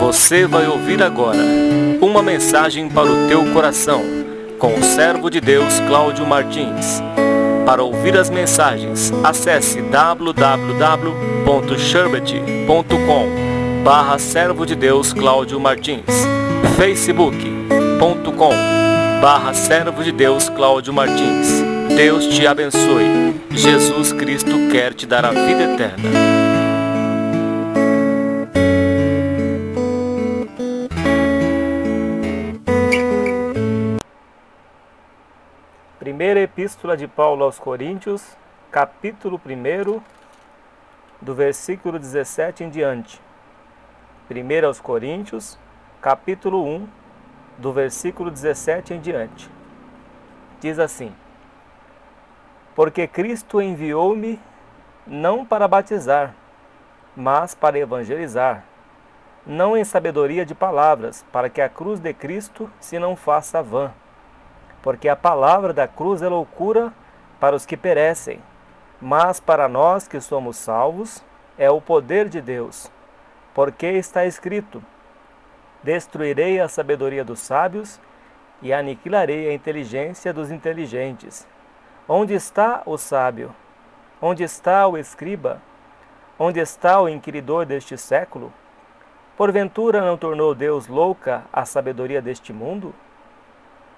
Você vai ouvir agora uma mensagem para o teu coração, com o servo de Deus Cláudio Martins. Para ouvir as mensagens, acesse www.sherbet.com/servo de Deus Cláudio Martins, facebook.com/servo de Deus Cláudio Martins. Deus te abençoe. Jesus Cristo quer te dar a vida eterna. Primeira Epístola de Paulo aos Coríntios, capítulo 1, do versículo 17 em diante. 1 aos Coríntios, capítulo 1, do versículo 17 em diante. Diz assim: Porque Cristo enviou-me não para batizar, mas para evangelizar, não em sabedoria de palavras, para que a cruz de Cristo se não faça vã. Porque a palavra da cruz é loucura para os que perecem, mas para nós que somos salvos é o poder de Deus. Porque está escrito: Destruirei a sabedoria dos sábios e aniquilarei a inteligência dos inteligentes. Onde está o sábio? Onde está o escriba? Onde está o inquiridor deste século? Porventura não tornou Deus louca a sabedoria deste mundo?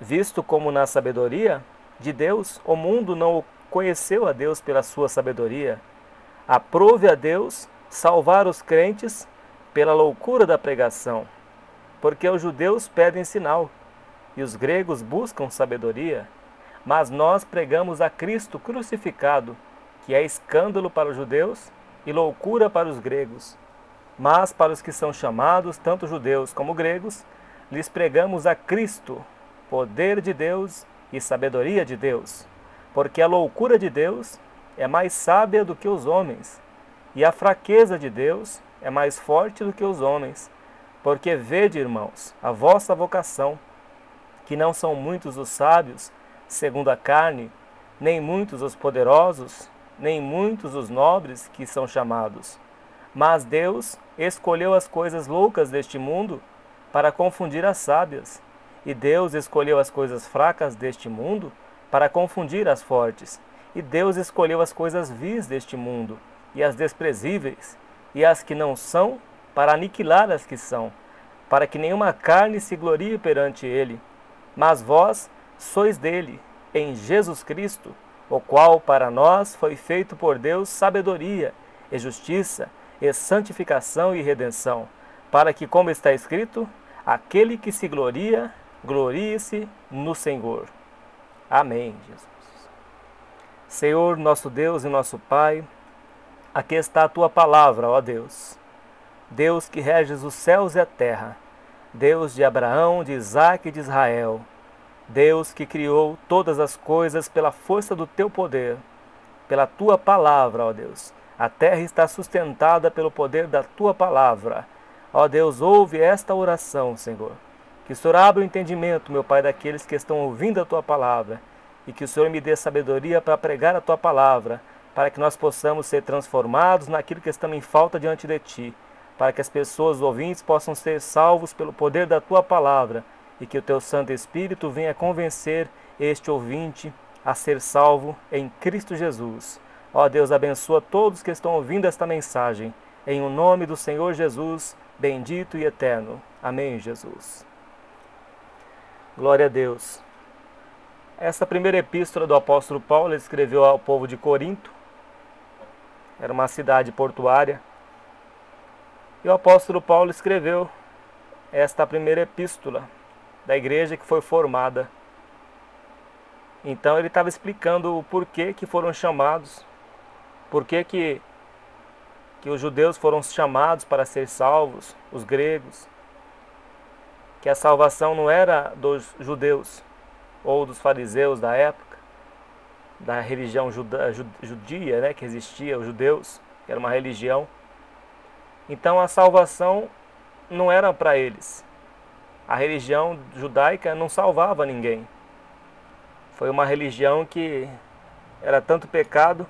Visto como na sabedoria de Deus, o mundo não conheceu a Deus pela sua sabedoria. Aprove a Deus salvar os crentes pela loucura da pregação, porque os judeus pedem sinal, e os gregos buscam sabedoria. Mas nós pregamos a Cristo crucificado, que é escândalo para os judeus e loucura para os gregos. Mas para os que são chamados, tanto judeus como gregos, lhes pregamos a Cristo, poder de Deus e sabedoria de Deus, porque a loucura de Deus é mais sábia do que os homens, e a fraqueza de Deus é mais forte do que os homens. Porque vede, irmãos, a vossa vocação, que não são muitos os sábios, segundo a carne, nem muitos os poderosos, nem muitos os nobres que são chamados. Mas Deus escolheu as coisas loucas deste mundo para confundir as sábias. E Deus escolheu as coisas fracas deste mundo para confundir as fortes. E Deus escolheu as coisas vis deste mundo, e as desprezíveis, e as que não são, para aniquilar as que são, para que nenhuma carne se glorie perante Ele. Mas vós sois dele, em Jesus Cristo, o qual para nós foi feito por Deus sabedoria, e justiça, e santificação e redenção, para que, como está escrito, aquele que se gloria, glorie-se no Senhor. Amém, Jesus. Senhor, nosso Deus e nosso Pai, aqui está a Tua palavra, ó Deus. Deus que reges os céus e a terra, Deus de Abraão, de Isaque e de Israel, Deus que criou todas as coisas pela força do Teu poder, pela Tua palavra, ó Deus. A terra está sustentada pelo poder da Tua palavra. Ó Deus, ouve esta oração, Senhor. Que o Senhor abra o entendimento, meu Pai, daqueles que estão ouvindo a Tua palavra, e que o Senhor me dê sabedoria para pregar a Tua palavra, para que nós possamos ser transformados naquilo que estamos em falta diante de Ti, para que as pessoas, os ouvintes, possam ser salvos pelo poder da Tua palavra, e que o Teu Santo Espírito venha convencer este ouvinte a ser salvo em Cristo Jesus. Ó Deus, abençoa todos que estão ouvindo esta mensagem, em o nome do Senhor Jesus, bendito e eterno. Amém, Jesus. Glória a Deus. Essa primeira epístola do apóstolo Paulo, ele escreveu ao povo de Corinto. Era uma cidade portuária. E o apóstolo Paulo escreveu esta primeira epístola da igreja que foi formada. Então ele estava explicando o porquê que foram chamados, porquê que os judeus foram chamados para ser salvos, os gregos, que a salvação não era dos judeus ou dos fariseus da época, da religião judia, né, que existia, os judeus, que era uma religião. Então a salvação não era para eles. A religião judaica não salvava ninguém. Foi uma religião que era tanto pecado,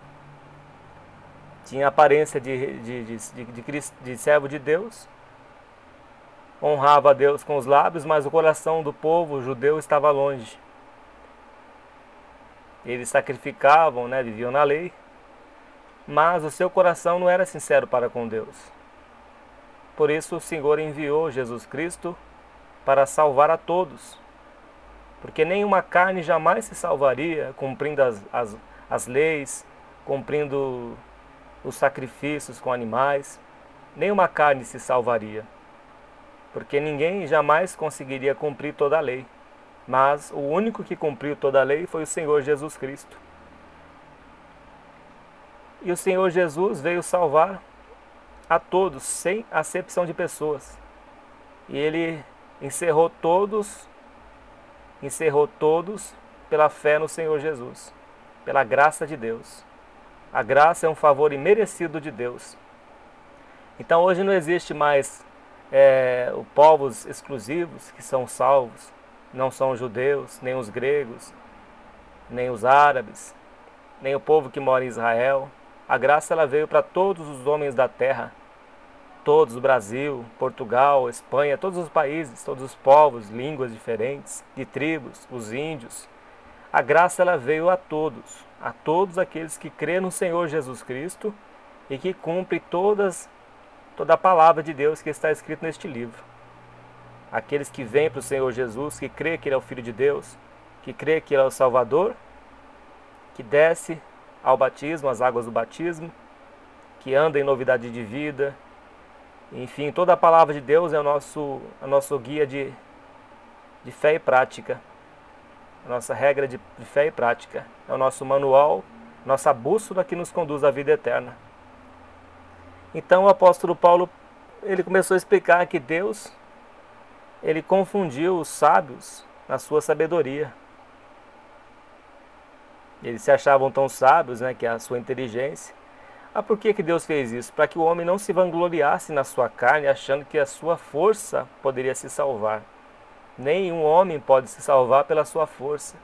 tinha aparência de servo de Deus, honrava a Deus com os lábios, mas o coração do povo judeu estava longe. Eles sacrificavam, né, viviam na lei, mas o seu coração não era sincero para com Deus. Por isso o Senhor enviou Jesus Cristo para salvar a todos. Porque nenhuma carne jamais se salvaria cumprindo as leis, cumprindo os sacrifícios com animais. Nenhuma carne se salvaria. Porque ninguém jamais conseguiria cumprir toda a lei. Mas o único que cumpriu toda a lei foi o Senhor Jesus Cristo. E o Senhor Jesus veio salvar a todos, sem acepção de pessoas. E Ele encerrou todos pela fé no Senhor Jesus, pela graça de Deus. A graça é um favor imerecido de Deus. Então hoje não existe mais povos exclusivos que são salvos. Não são os judeus, nem os gregos, nem os árabes, nem o povo que mora em Israel. A graça ela veio para todos os homens da terra. Todos, o Brasil, Portugal, Espanha, todos os países, todos os povos, línguas diferentes, de tribos, os índios. A graça ela veio a todos aqueles que crêem no Senhor Jesus Cristo e que cumprem toda a palavra de Deus que está escrita neste livro. Aqueles que vêm para o Senhor Jesus, que crê que Ele é o Filho de Deus, que crê que Ele é o Salvador, que desce ao batismo, às águas do batismo, que anda em novidade de vida. Enfim, toda a palavra de Deus é o nosso guia de fé e prática. A nossa regra de fé e prática. É o nosso manual, nossa bússola que nos conduz à vida eterna. Então o apóstolo Paulo, ele começou a explicar que Deus, Ele confundiu os sábios na sua sabedoria. Eles se achavam tão sábios, né, que é a sua inteligência. Por que Deus fez isso? Para que o homem não se vangloriasse na sua carne, achando que a sua força poderia se salvar. Nenhum homem pode se salvar pela sua força.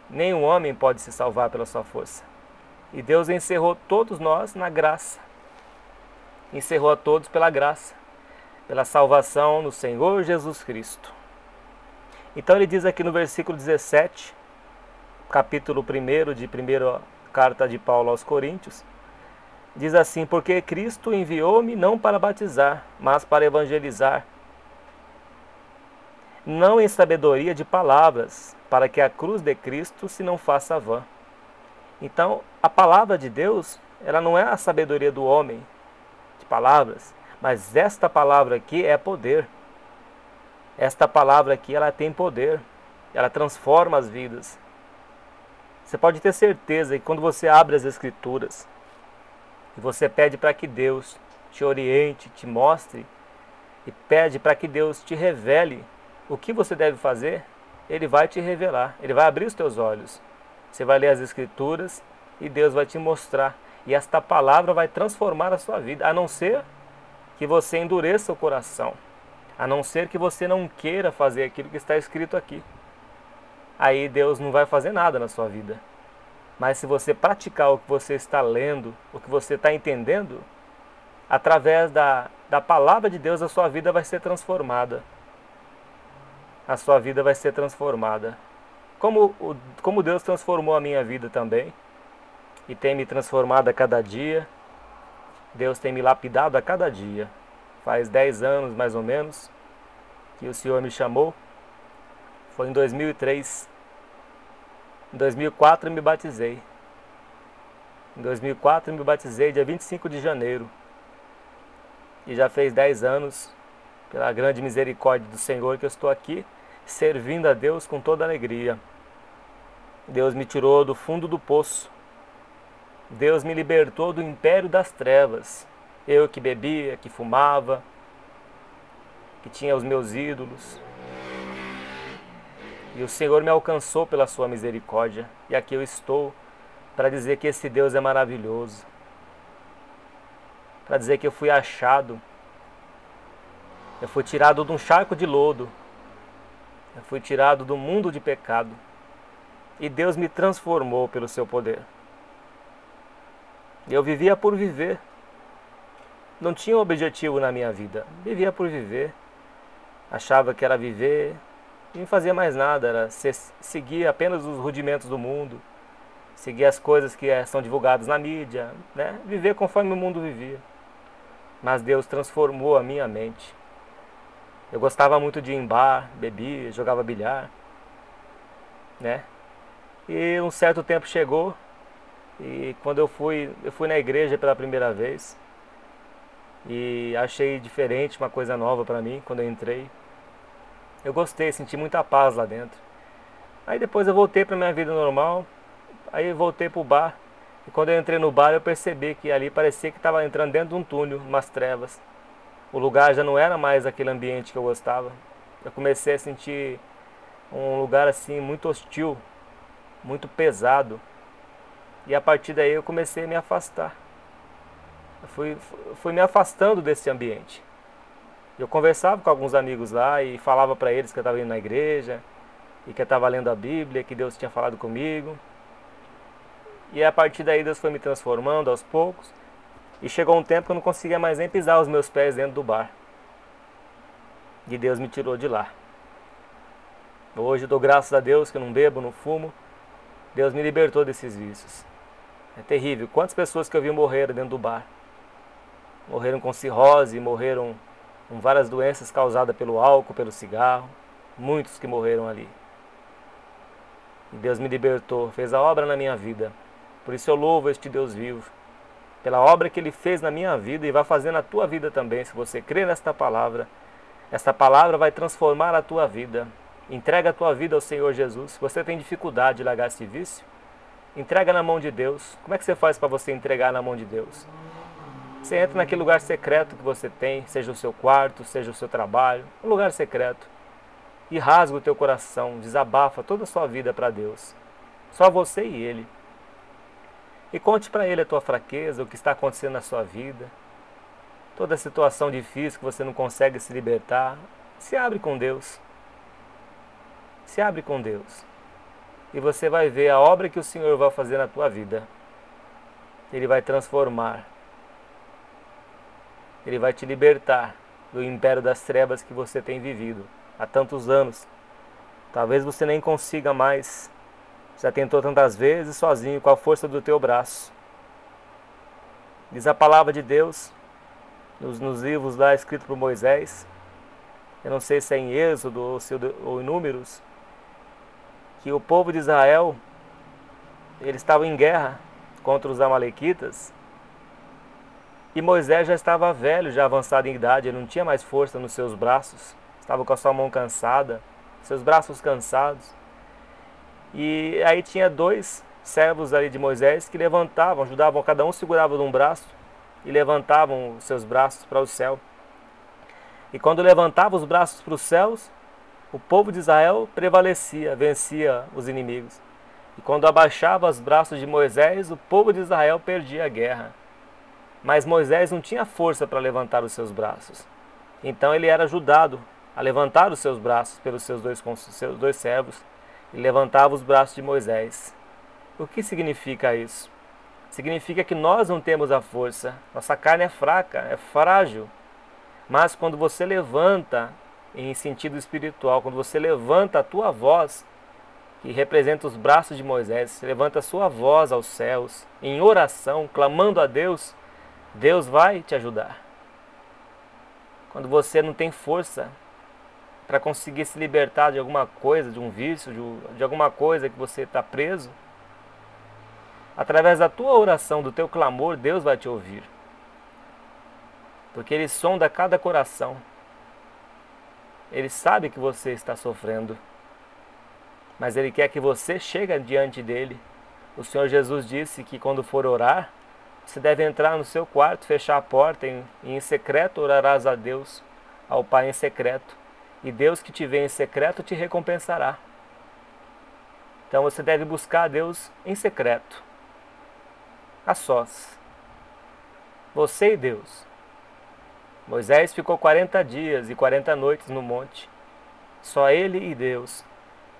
Nenhum homem pode se salvar pela sua força. E Deus encerrou todos nós na graça. Encerrou a todos pela graça, pela salvação no Senhor Jesus Cristo. Então ele diz aqui no versículo 17, capítulo 1 de primeira carta de Paulo aos Coríntios, diz assim: porque Cristo enviou-me não para batizar, mas para evangelizar, não em sabedoria de palavras, para que a cruz de Cristo se não faça vã. Então, a palavra de Deus, ela não é a sabedoria do homem, de palavras, mas esta palavra aqui é poder. Esta palavra aqui, ela tem poder, ela transforma as vidas. Você pode ter certeza que quando você abre as Escrituras, e você pede para que Deus te oriente, te mostre, e pede para que Deus te revele o que você deve fazer, Ele vai te revelar, Ele vai abrir os teus olhos. Você vai ler as Escrituras e Deus vai te mostrar. E esta palavra vai transformar a sua vida, a não ser que você endureça o coração, a não ser que você não queira fazer aquilo que está escrito aqui. Aí Deus não vai fazer nada na sua vida. Mas se você praticar o que você está lendo, o que você está entendendo, através da palavra de Deus, a sua vida vai ser transformada. A sua vida vai ser transformada. Como Deus transformou a minha vida também, e tem me transformado a cada dia. Deus tem me lapidado a cada dia. Faz 10 anos, mais ou menos, que o Senhor me chamou. Foi em 2003. Em 2004 eu me batizei. Em 2004 eu me batizei, dia 25 de janeiro. E já fez 10 anos, pela grande misericórdia do Senhor, que eu estou aqui, servindo a Deus com toda alegria. Deus me tirou do fundo do poço. Deus me libertou do império das trevas. Eu que bebia, que fumava, que tinha os meus ídolos. E o Senhor me alcançou pela sua misericórdia. E aqui eu estou para dizer que esse Deus é maravilhoso. Para dizer que eu fui achado. Eu fui tirado de um charco de lodo. Eu fui tirado do mundo de pecado. E Deus me transformou pelo seu poder. Eu vivia por viver. Não tinha um objetivo na minha vida. Vivia por viver. achava que era viver e não fazia mais nada, era seguir apenas os rudimentos do mundo, seguir as coisas que são divulgadas na mídia, né? Viver conforme o mundo vivia. Mas Deus transformou a minha mente. Eu gostava muito de ir em bar, bebia, jogava bilhar, né? E um certo tempo chegou e quando eu fui na igreja pela primeira vez e achei diferente, uma coisa nova para mim quando eu entrei. Eu gostei, senti muita paz lá dentro. Aí depois eu voltei para minha vida normal, aí eu voltei pro bar. E quando eu entrei no bar eu percebi que ali parecia que estava entrando dentro de um túnel, umas trevas. O lugar já não era mais aquele ambiente que eu gostava. Eu comecei a sentir um lugar assim muito hostil, muito pesado. E a partir daí eu comecei a me afastar. Eu fui me afastando desse ambiente. Eu conversava com alguns amigos lá e falava para eles que eu estava indo na igreja e que eu estava lendo a Bíblia, que Deus tinha falado comigo. E a partir daí Deus foi me transformando aos poucos. E chegou um tempo que eu não conseguia mais nem pisar os meus pés dentro do bar. E Deus me tirou de lá. Hoje eu dou graças a Deus que eu não bebo, não fumo. Deus me libertou desses vícios. É terrível. Quantas pessoas que eu vi morreram dentro do bar? Morreram com cirrose, morreram com várias doenças causadas pelo álcool, pelo cigarro. Muitos que morreram ali. E Deus me libertou, fez a obra na minha vida. Por isso eu louvo este Deus vivo. Pela obra que Ele fez na minha vida e vai fazer na tua vida também. Se você crê nesta palavra, esta palavra vai transformar a tua vida. Entrega a tua vida ao Senhor Jesus. Se você tem dificuldade de largar esse vício, entrega na mão de Deus. Como é que você faz para você entregar na mão de Deus? Você entra naquele lugar secreto que você tem, seja o seu quarto, seja o seu trabalho, um lugar secreto, e rasga o teu coração, desabafa toda a sua vida para Deus. Só você e Ele. E conte para Ele a tua fraqueza, o que está acontecendo na sua vida, toda a situação difícil que você não consegue se libertar. Se abre com Deus. Se abre com Deus. E você vai ver a obra que o Senhor vai fazer na tua vida. Ele vai transformar. Ele vai te libertar do império das trevas que você tem vivido há tantos anos. Talvez você nem consiga mais. Já tentou tantas vezes sozinho, com a força do teu braço. Diz a palavra de Deus, nos livros lá escritos por Moisés, eu não sei se é em Êxodo ou em Números, que o povo de Israel, eles estavam em guerra contra os amalequitas, e Moisés já estava velho, já avançado em idade, ele não tinha mais força nos seus braços, estava com a sua mão cansada, seus braços cansados. E aí tinha dois servos ali de Moisés que levantavam, ajudavam, cada um segurava de um braço e levantavam os seus braços para o céu. E quando levantava os braços para os céus, o povo de Israel prevalecia, vencia os inimigos. E quando abaixava os braços de Moisés, o povo de Israel perdia a guerra. Mas Moisés não tinha força para levantar os seus braços. Então ele era ajudado a levantar os seus braços pelos seus dois servos e levantava os braços de Moisés. O que significa isso? Significa que nós não temos a força. Nossa carne é fraca, é frágil. Mas quando você levanta em sentido espiritual, quando você levanta a tua voz, que representa os braços de Moisés, você levanta a sua voz aos céus, em oração, clamando a Deus, Deus vai te ajudar. Quando você não tem força para conseguir se libertar de alguma coisa, de um vício, de alguma coisa que você está preso, através da tua oração, do teu clamor, Deus vai te ouvir. Porque Ele sonda cada coração. Ele sabe que você está sofrendo, mas Ele quer que você chegue diante dEle. O Senhor Jesus disse que quando for orar, você deve entrar no seu quarto, fechar a porta e em secreto orarás a Deus, ao Pai em secreto. E Deus que te vê em secreto te recompensará. Então você deve buscar a Deus em secreto, a sós. Você e Deus. Moisés ficou 40 dias e 40 noites no monte, só ele e Deus.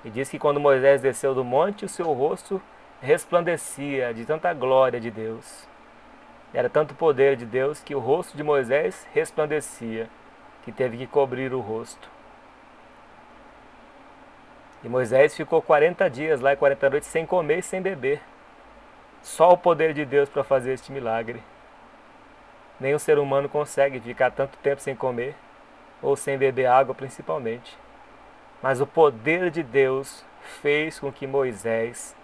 E diz que quando Moisés desceu do monte, o seu rosto resplandecia de tanta glória de Deus. Era tanto poder de Deus que o rosto de Moisés resplandecia, que teve que cobrir o rosto. E Moisés ficou 40 dias lá e 40 noites sem comer e sem beber. Só o poder de Deus para fazer este milagre. Nenhum ser humano consegue ficar tanto tempo sem comer ou sem beber água principalmente. Mas o poder de Deus fez com que Moisés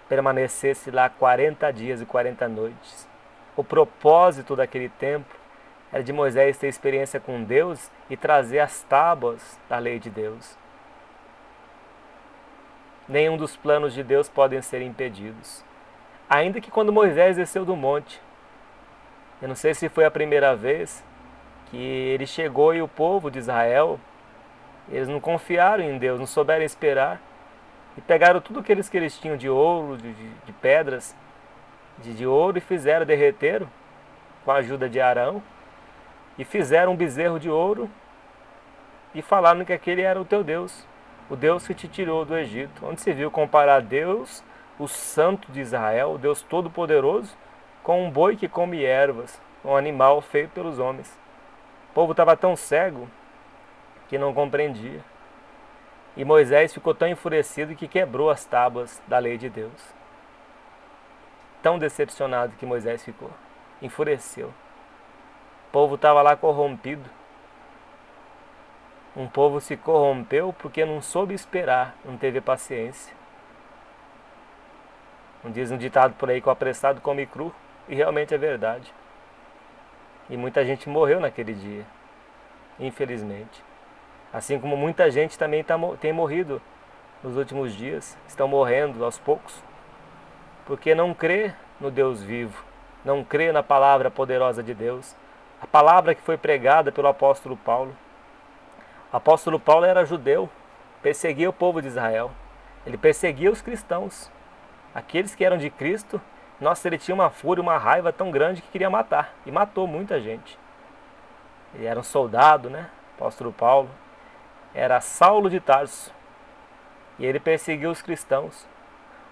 permanecesse lá 40 dias e 40 noites. O propósito daquele tempo era de Moisés ter experiência com Deus e trazer as tábuas da lei de Deus. Nenhum dos planos de Deus podem ser impedidos. Ainda que quando Moisés desceu do monte, eu não sei se foi a primeira vez que ele chegou e o povo de Israel, eles não confiaram em Deus, não souberam esperar e pegaram tudo aqueles que eles tinham de ouro, de pedras, de ouro e fizeram, derreteram com a ajuda de Arão e fizeram um bezerro de ouro e falaram que aquele era o teu Deus, o Deus que te tirou do Egito. Onde se viu comparar Deus, o Santo de Israel, o Deus Todo-Poderoso, com um boi que come ervas, um animal feito pelos homens. O povo estava tão cego que não compreendia. E Moisés ficou tão enfurecido que quebrou as tábuas da lei de Deus. Tão decepcionado que Moisés ficou. Enfureceu. O povo estava lá corrompido. Um povo se corrompeu porque não soube esperar, não teve paciência. Diz um ditado por aí que o apressado come cru, e realmente é verdade. E muita gente morreu naquele dia, infelizmente. Assim como muita gente também tem morrido nos últimos dias, estão morrendo aos poucos, porque não crê no Deus vivo, não crê na palavra poderosa de Deus, a palavra que foi pregada pelo apóstolo Paulo. O apóstolo Paulo era judeu, perseguia o povo de Israel, ele perseguia os cristãos, aqueles que eram de Cristo. Nossa, ele tinha uma fúria, uma raiva tão grande que queria matar, e matou muita gente. Ele era um soldado, né? O apóstolo Paulo era Saulo de Tarso, e ele perseguiu os cristãos.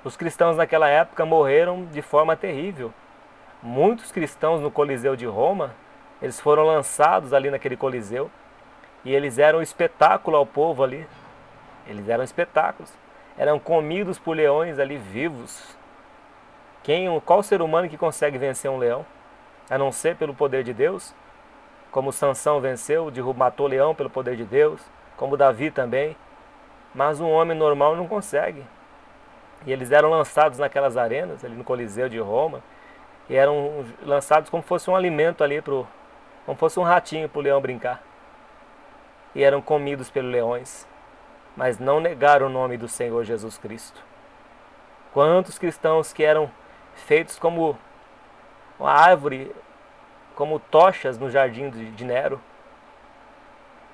Os cristãos naquela época morreram de forma terrível. Muitos cristãos no Coliseu de Roma, eles foram lançados ali naquele Coliseu, e eles eram um espetáculo ao povo ali. Eles eram espetáculos. Eram comidos por leões ali vivos. Qual ser humano que consegue vencer um leão? A não ser pelo poder de Deus? Como Sansão venceu, matou o leão pelo poder de Deus. Como Davi também. Mas um homem normal não consegue. E eles eram lançados naquelas arenas, ali no Coliseu de Roma. E eram lançados como fosse um alimento ali, como fosse um ratinho para o leão brincar. E eram comidos pelos leões. Mas não negaram o nome do Senhor Jesus Cristo. Quantos cristãos que eram feitos como uma árvore, como tochas no jardim de Nero.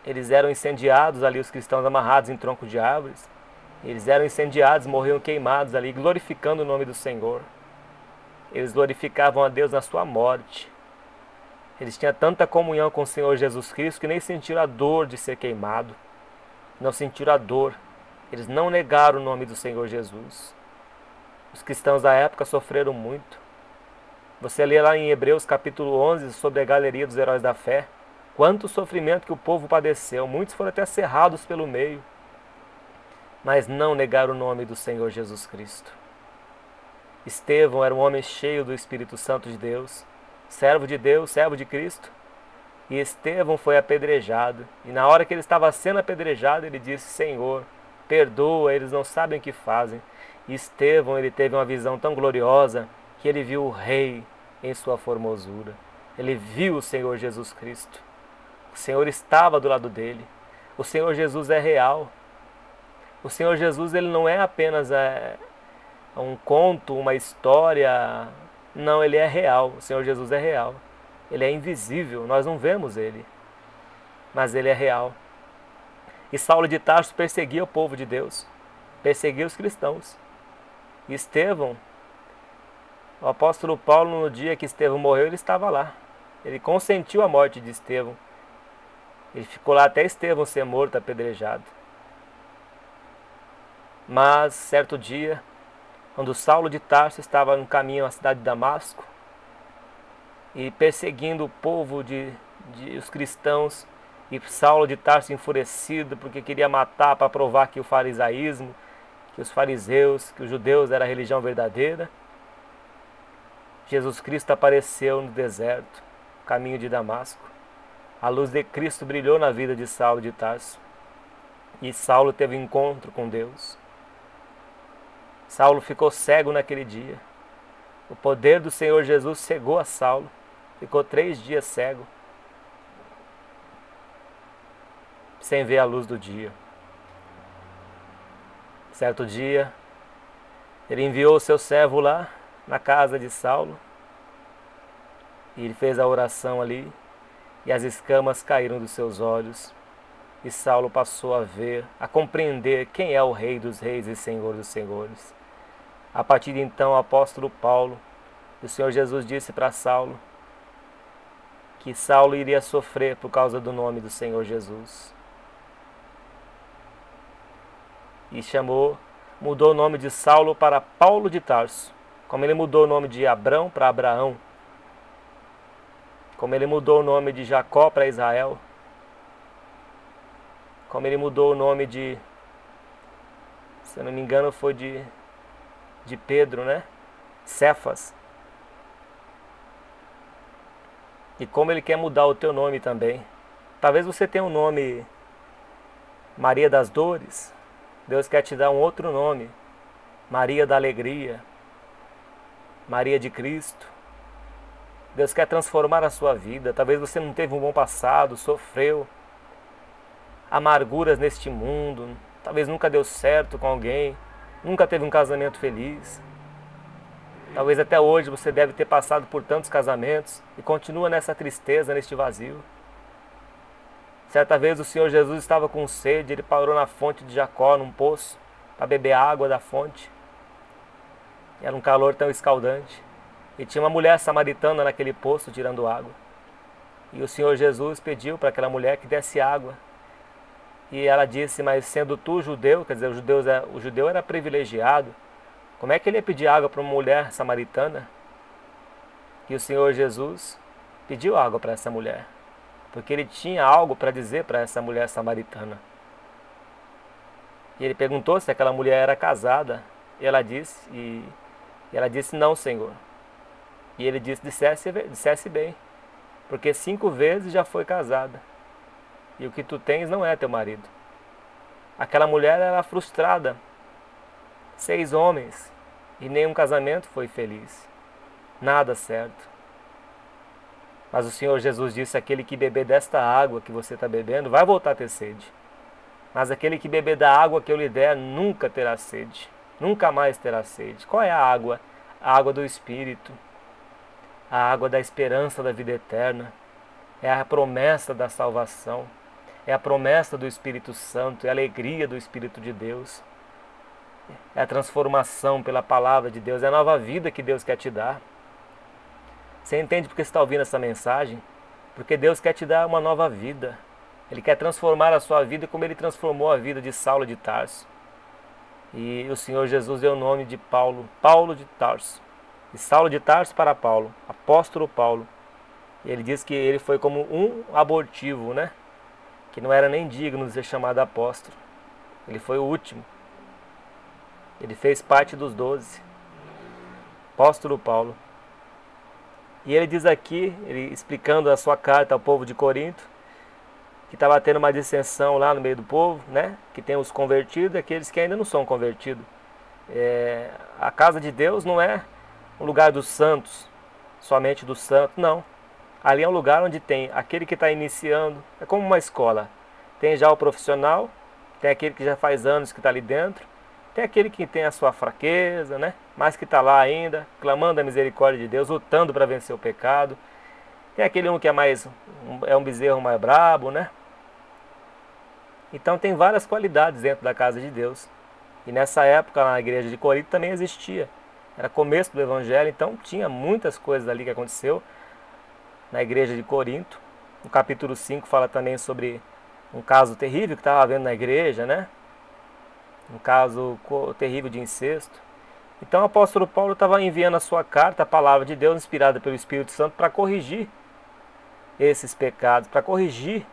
Eles eram incendiados ali, os cristãos amarrados em troncos de árvores. Eles eram incendiados, morriam queimados ali, glorificando o nome do Senhor. Eles glorificavam a Deus na sua morte. Eles tinham tanta comunhão com o Senhor Jesus Cristo que nem sentiram a dor de ser queimado. Não sentiram a dor. Eles não negaram o nome do Senhor Jesus. Os cristãos da época sofreram muito. Você lê lá em Hebreus capítulo 11 sobre a galeria dos heróis da fé. Quanto sofrimento que o povo padeceu. Muitos foram até cerrados pelo meio. Mas não negaram o nome do Senhor Jesus Cristo. Estevão era um homem cheio do Espírito Santo de Deus. Servo de Deus, servo de Cristo. E Estevão foi apedrejado. E na hora que ele estava sendo apedrejado, ele disse: Senhor, perdoa, eles não sabem o que fazem. E Estevão, ele teve uma visão tão gloriosa que ele viu o Rei em sua formosura. Ele viu o Senhor Jesus Cristo. O Senhor estava do lado dele. O Senhor Jesus é real. O Senhor Jesus, ele não é apenas um conto, uma história. Não, ele é real. O Senhor Jesus é real. Ele é invisível, nós não vemos ele. Mas ele é real. E Saulo de Tarso perseguia o povo de Deus. Perseguia os cristãos. E Estevão, o apóstolo Paulo, no dia que Estevão morreu, ele estava lá. Ele consentiu a morte de Estevão. Ele ficou lá até Estevão ser morto, apedrejado. Mas, certo dia, quando Saulo de Tarso estava no caminho à cidade de Damasco, e perseguindo o povo os cristãos, E Saulo de Tarso enfurecido porque queria matar para provar que o farisaísmo, que os fariseus, que os judeus era a religião verdadeira. Jesus Cristo apareceu no deserto, caminho de Damasco. A luz de Cristo brilhou na vida de Saulo de Tarso. E Saulo teve um encontro com Deus. Saulo ficou cego naquele dia. O poder do Senhor Jesus cegou a Saulo. Ficou 3 dias cego, sem ver a luz do dia. Certo dia, ele enviou o seu servo lá na casa de Saulo. E ele fez a oração ali. E as escamas caíram dos seus olhos. E Saulo passou a ver, a compreender quem é o Rei dos Reis e Senhor dos Senhores. A partir de então, o apóstolo Paulo, o Senhor Jesus disse para Saulo que Saulo iria sofrer por causa do nome do Senhor Jesus. E mudou o nome de Saulo para Paulo de Tarso, como ele mudou o nome de Abrão para Abraão, como ele mudou o nome de Jacó para Israel, como ele mudou o nome de, se eu não me engano, foi de Pedro, né? Cefas. E como ele quer mudar o teu nome também. Talvez você tenha um nome Maria das Dores. Deus quer te dar um outro nome. Maria da Alegria. Maria de Cristo. Deus quer transformar a sua vida. Talvez você não teve um bom passado, sofreu amarguras neste mundo. Talvez nunca deu certo com alguém. Nunca teve um casamento feliz. Talvez até hoje você deve ter passado por tantos casamentos e continua nessa tristeza, neste vazio. Certa vez o Senhor Jesus estava com sede, ele parou na fonte de Jacó, num poço, para beber a água da fonte. Era um calor tão escaldante. E tinha uma mulher samaritana naquele poço tirando água. E o Senhor Jesus pediu para aquela mulher que desse água. E ela disse, mas sendo tu judeu, quer dizer, o judeu era privilegiado, como é que ele ia pedir água para uma mulher samaritana? E o Senhor Jesus pediu água para essa mulher, porque ele tinha algo para dizer para essa mulher samaritana. E ele perguntou se aquela mulher era casada, e ela disse, não, Senhor. E ele disse, dissesse bem, porque 5 vezes já foi casada, e o que tu tens não é teu marido. Aquela mulher era frustrada, 6 homens, e nenhum casamento foi feliz, nada certo. Mas o Senhor Jesus disse, aquele que beber desta água que você está bebendo, vai voltar a ter sede. Mas aquele que beber da água que eu lhe der, nunca terá sede, nunca mais terá sede. Qual é a água? A água do Espírito, a água da esperança da vida eterna, é a promessa da salvação, é a promessa do Espírito Santo, é a alegria do Espírito de Deus. É a transformação pela palavra de Deus, é a nova vida que Deus quer te dar. Você entende porque você está ouvindo essa mensagem? Porque Deus quer te dar uma nova vida. Ele quer transformar a sua vida como Ele transformou a vida de Saulo de Tarso. E o Senhor Jesus deu o nome de Paulo, Paulo de Tarso. De Saulo de Tarso para Paulo, apóstolo Paulo. E ele diz que ele foi como um abortivo, né? Que não era nem digno de ser chamado apóstolo. Ele foi o último. Ele fez parte dos 12. Apóstolo Paulo. E ele diz aqui, ele explicando a sua carta ao povo de Corinto, que estava tendo uma dissensão lá no meio do povo, né? Que tem os convertidos e aqueles que ainda não são convertidos. A casa de Deus não é um lugar dos santos, somente dos santos, não. Ali é um lugar onde tem aquele que está iniciando, é como uma escola. Tem já o profissional, tem aquele que já faz anos que está ali dentro, tem aquele que tem a sua fraqueza, né? Mas que está lá ainda, clamando a misericórdia de Deus, lutando para vencer o pecado. Tem aquele que é um bezerro mais brabo, né? Então tem várias qualidades dentro da casa de Deus. E nessa época, na igreja de Corinto também existia. Era começo do evangelho, então tinha muitas coisas ali que aconteceu na igreja de Corinto. No capítulo 5 fala também sobre um caso terrível que estava havendo na igreja, né? Um caso terrível de incesto. Então o apóstolo Paulo estava enviando a sua carta, a palavra de Deus, inspirada pelo Espírito Santo, para corrigir esses pecados, para corrigir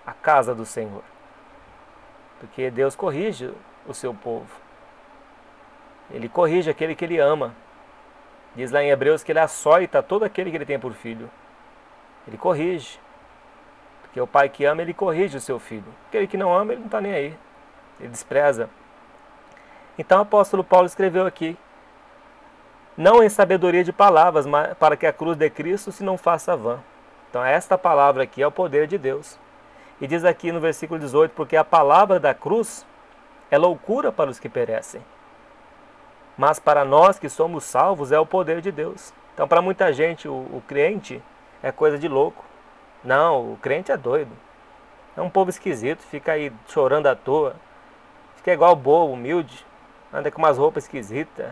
a casa do Senhor. Porque Deus corrige o seu povo. Ele corrige aquele que ele ama. Diz lá em Hebreus que ele açoita todo aquele que ele tem por filho. Ele corrige. Porque o pai que ama, ele corrige o seu filho. Aquele que não ama, ele não está nem aí. Ele despreza. Então o apóstolo Paulo escreveu aqui: não em sabedoria de palavras, mas para que a cruz de Cristo se não faça vã. Então esta palavra aqui é o poder de Deus. E diz aqui no versículo 18, porque a palavra da cruz é loucura para os que perecem, mas para nós que somos salvos é o poder de Deus. Então para muita gente o crente é coisa de louco. Não, o crente é doido. É um povo esquisito, fica aí chorando à toa. Fica igual bobo, humilde, anda com umas roupas esquisitas.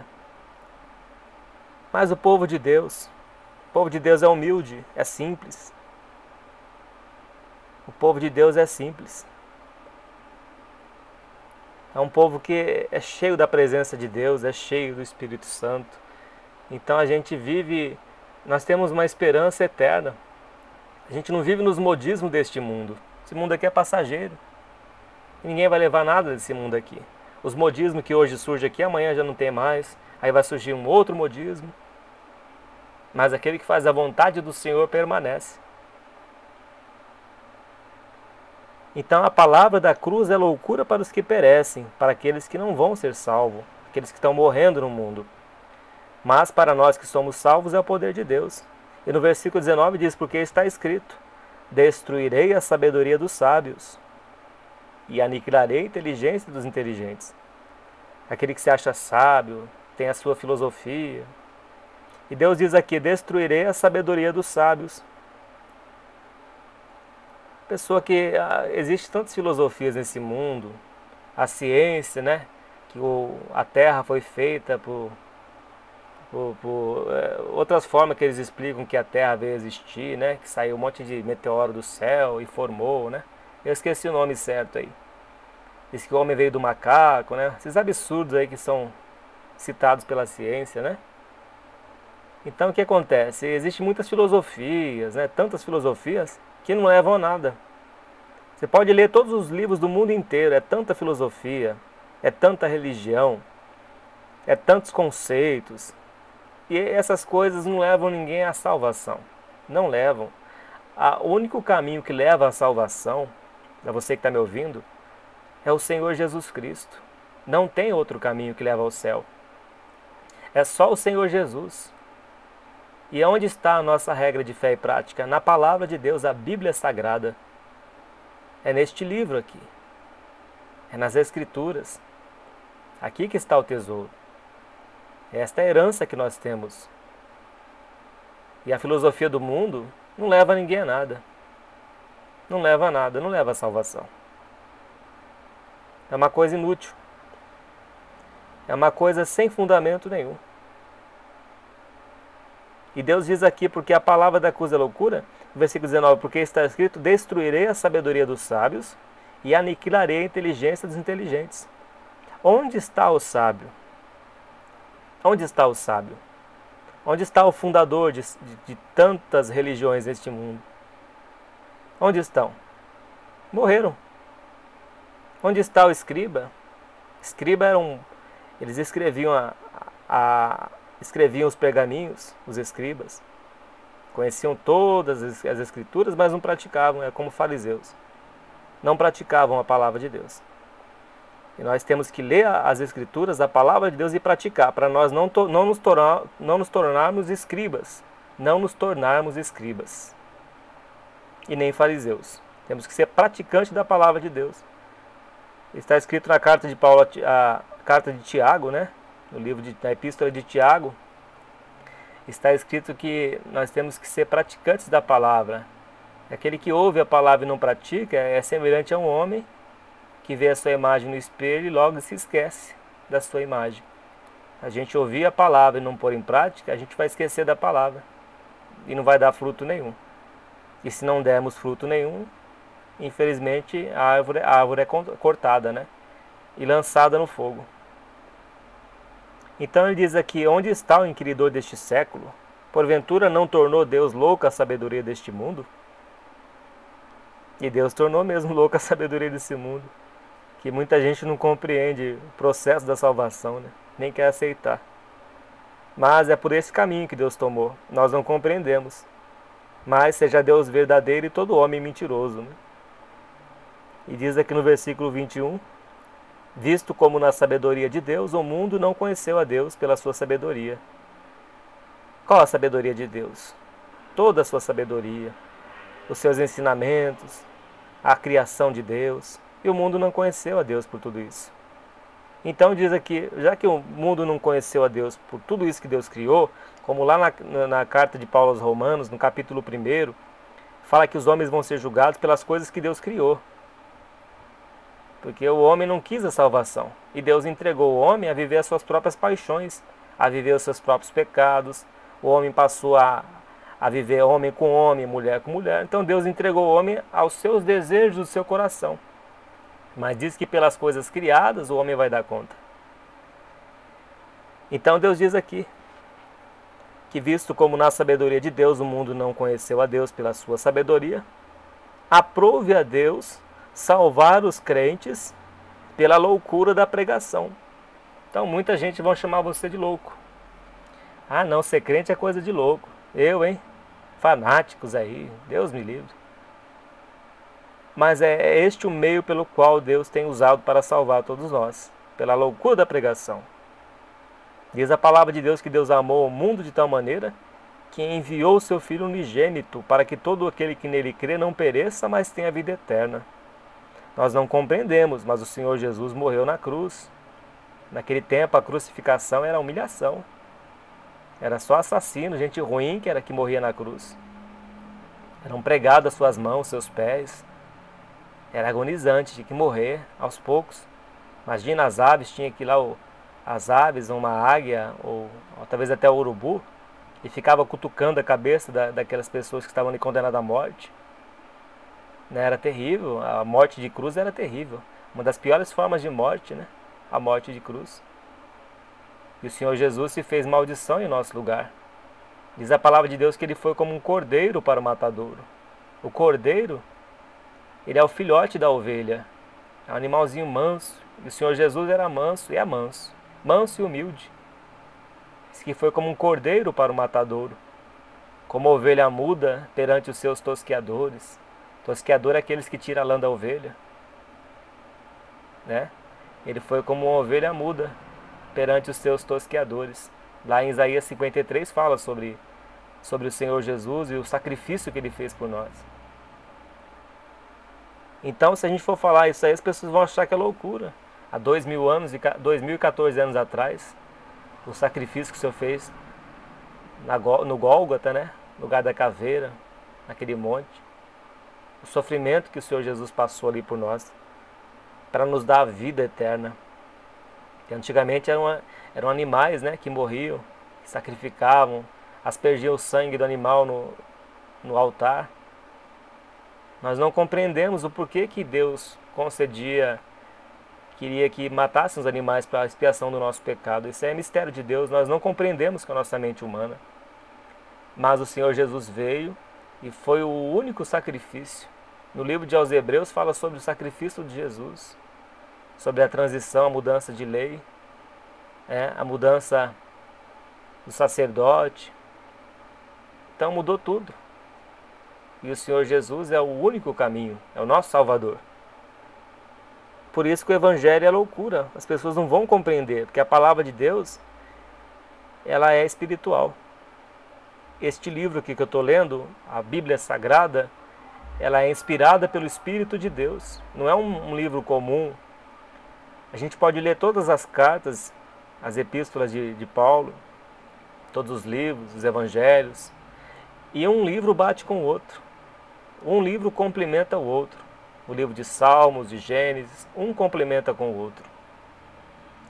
Mas o povo de Deus é humilde, é simples. O povo de Deus é simples. É um povo que é cheio da presença de Deus, é cheio do Espírito Santo. Então a gente vive, nós temos uma esperança eterna. A gente não vive nos modismos deste mundo. Esse mundo aqui é passageiro. Ninguém vai levar nada desse mundo aqui. Os modismos que hoje surgem aqui, amanhã já não tem mais. Aí vai surgir um outro modismo. Mas aquele que faz a vontade do Senhor permanece. Então a palavra da cruz é loucura para os que perecem, para aqueles que não vão ser salvos, aqueles que estão morrendo no mundo. Mas para nós que somos salvos é o poder de Deus. E no versículo 19 diz, porque está escrito: destruirei a sabedoria dos sábios e aniquilarei a inteligência dos inteligentes. Aquele que se acha sábio, tem a sua filosofia. E Deus diz aqui: destruirei a sabedoria dos sábios. Pessoa que existe tantas filosofias nesse mundo, a ciência, né? Que a Terra foi feita por outras formas que eles explicam que a Terra veio existir, né? Que saiu um monte de meteoro do céu e formou, né? Eu esqueci o nome certo aí. Diz que o homem veio do macaco, né? Esses absurdos aí que são citados pela ciência, né? Então o que acontece? Existem muitas filosofias, né? Tantas filosofias que não levam a nada. Você pode ler todos os livros do mundo inteiro, é tanta filosofia, é tanta religião, é tantos conceitos. E essas coisas não levam ninguém à salvação. Não levam. O único caminho que leva à salvação, para você que está me ouvindo, é o Senhor Jesus Cristo. Não tem outro caminho que leva ao céu. É só o Senhor Jesus. E onde está a nossa regra de fé e prática? Na palavra de Deus, a Bíblia Sagrada. É neste livro aqui. É nas Escrituras. Aqui que está o tesouro. Esta é a herança que nós temos. E a filosofia do mundo não leva ninguém a nada. Não leva a nada, não leva a salvação. É uma coisa inútil. É uma coisa sem fundamento nenhum. E Deus diz aqui, porque a palavra da cruz é loucura, no versículo 19, porque está escrito: destruirei a sabedoria dos sábios e aniquilarei a inteligência dos inteligentes. Onde está o sábio? Onde está o sábio? Onde está o fundador de tantas religiões neste mundo? Onde estão? Morreram. Onde está o escriba? Escriba era eles escreviam escreviam os pergaminhos, os escribas. Conheciam todas as escrituras, mas não praticavam, é como fariseus. Não praticavam a palavra de Deus. E nós temos que ler as escrituras, a palavra de Deus, e praticar, para nós não nos tornarmos escribas. Não nos tornarmos escribas. E nem fariseus. Temos que ser praticantes da palavra de Deus. Está escrito na carta de Paulo, a carta de Tiago, né? No livro da epístola de Tiago, está escrito que nós temos que ser praticantes da palavra. Aquele que ouve a palavra e não pratica é semelhante a um homem que vê a sua imagem no espelho e logo se esquece da sua imagem. A gente ouvir a palavra e não pôr em prática, a gente vai esquecer da palavra e não vai dar fruto nenhum. E se não dermos fruto nenhum, infelizmente a árvore é cortada, né? E lançada no fogo. Então ele diz aqui: onde está o inquiridor deste século? Porventura não tornou Deus louca a sabedoria deste mundo? E Deus tornou mesmo louca a sabedoria desse mundo, que muita gente não compreende o processo da salvação, né? Nem quer aceitar. Mas é por esse caminho que Deus tomou. Nós não compreendemos. Mas seja Deus verdadeiro e todo homem mentiroso, né? E diz aqui no versículo 21, visto como na sabedoria de Deus, o mundo não conheceu a Deus pela sua sabedoria. Qual a sabedoria de Deus? Toda a sua sabedoria, os seus ensinamentos, a criação de Deus. E o mundo não conheceu a Deus por tudo isso. Então diz aqui, já que o mundo não conheceu a Deus por tudo isso que Deus criou, como lá na carta de Paulo aos Romanos, no capítulo 1, fala que os homens vão ser julgados pelas coisas que Deus criou. Porque o homem não quis a salvação. E Deus entregou o homem a viver as suas próprias paixões, a viver os seus próprios pecados. O homem passou a viver homem com homem, mulher com mulher. Então Deus entregou o homem aos seus desejos do seu coração. Mas diz que pelas coisas criadas o homem vai dar conta. Então Deus diz aqui que visto como na sabedoria de Deus o mundo não conheceu a Deus pela sua sabedoria, aprove a Deus salvar os crentes pela loucura da pregação. Então muita gente vai chamar você de louco. Ah não, ser crente é coisa de louco. Eu, hein? Fanáticos aí, Deus me livre. Mas é este o meio pelo qual Deus tem usado para salvar todos nós, pela loucura da pregação. Diz a palavra de Deus que Deus amou o mundo de tal maneira que enviou o seu Filho unigênito para que todo aquele que nele crê não pereça, mas tenha vida eterna. Nós não compreendemos, mas o Senhor Jesus morreu na cruz. Naquele tempo a crucificação era humilhação. Era só assassino, gente ruim que morria na cruz. Eram pregadas suas mãos, seus pés. Era agonizante, tinha que morrer aos poucos. Imagina as aves, tinha que ir lá as aves, uma águia, ou talvez até o urubu, e ficava cutucando a cabeça daquelas pessoas que estavam ali condenadas à morte. Né? Era terrível, a morte de cruz era terrível. Uma das piores formas de morte, né? A morte de cruz. E o Senhor Jesus se fez maldição em nosso lugar. Diz a palavra de Deus que ele foi como um cordeiro para o matadouro. O cordeiro, ele é o filhote da ovelha. É um animalzinho manso. E o Senhor Jesus era manso e é manso. Manso e humilde. Diz que foi como um cordeiro para o matadouro. Como ovelha muda perante os seus tosqueadores. Tosqueador é aqueles que tiram a lã da ovelha. Né? Ele foi como uma ovelha muda perante os seus tosqueadores. Lá em Isaías 53 fala sobre o Senhor Jesus e o sacrifício que ele fez por nós. Então, se a gente for falar isso aí, as pessoas vão achar que é loucura. Há 2014 anos atrás, o sacrifício que o Senhor fez no Gólgota, né? No lugar da caveira, naquele monte. O sofrimento que o Senhor Jesus passou ali por nós, para nos dar a vida eterna. Que antigamente eram animais, né, que morriam, que sacrificavam, aspergiam o sangue do animal no altar. Nós não compreendemos o porquê que Deus queria que matassem os animais para a expiação do nosso pecado. Isso é mistério de Deus, nós não compreendemos com a nossa mente humana. Mas o Senhor Jesus veio e foi o único sacrifício. No livro de aos Hebreus fala sobre o sacrifício de Jesus, sobre a transição, a mudança de lei, a mudança do sacerdote. Então mudou tudo. E o Senhor Jesus é o único caminho, é o nosso Salvador. Por isso que o Evangelho é loucura. As pessoas não vão compreender, porque a palavra de Deus, ela é espiritual. Este livro aqui que eu estou lendo, a Bíblia Sagrada, ela é inspirada pelo Espírito de Deus. Não é um livro comum. A gente pode ler todas as cartas, as epístolas de Paulo, todos os livros, os evangelhos, e um livro bate com o outro. Um livro complementa o outro. O livro de Salmos, de Gênesis, um complementa com o outro.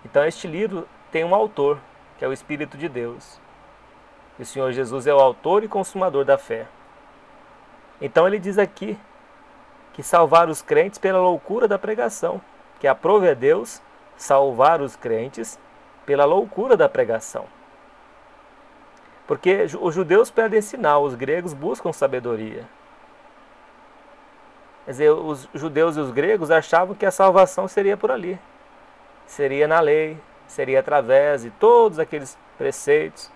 Então este livro tem um autor, que é o Espírito de Deus. E o Senhor Jesus é o autor e consumador da fé. Então ele diz aqui que salvar os crentes pela loucura da pregação, que aprove a Deus salvar os crentes pela loucura da pregação. Porque os judeus pedem sinal, os gregos buscam sabedoria. Quer dizer, os judeus e os gregos achavam que a salvação seria por ali. Seria na lei, seria através de todos aqueles preceitos.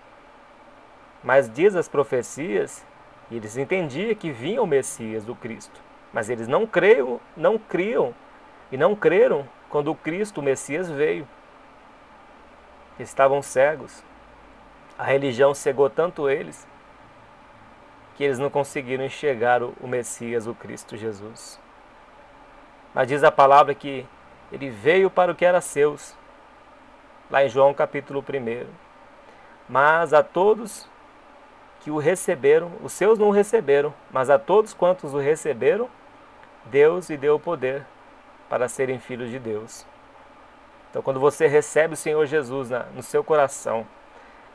Mas diz as profecias, e eles entendiam que vinha o Messias, do Cristo. Mas eles não criam e não creram quando o Cristo, o Messias, veio. Eles estavam cegos. A religião cegou tanto eles que eles não conseguiram enxergar o Messias, o Cristo Jesus. Mas diz a palavra que ele veio para o que era seus, lá em João capítulo 1. Mas a todos que o receberam, os seus não o receberam, mas a todos quantos o receberam, Deus lhe deu o poder para serem filhos de Deus. Então, quando você recebe o Senhor Jesus no seu coração,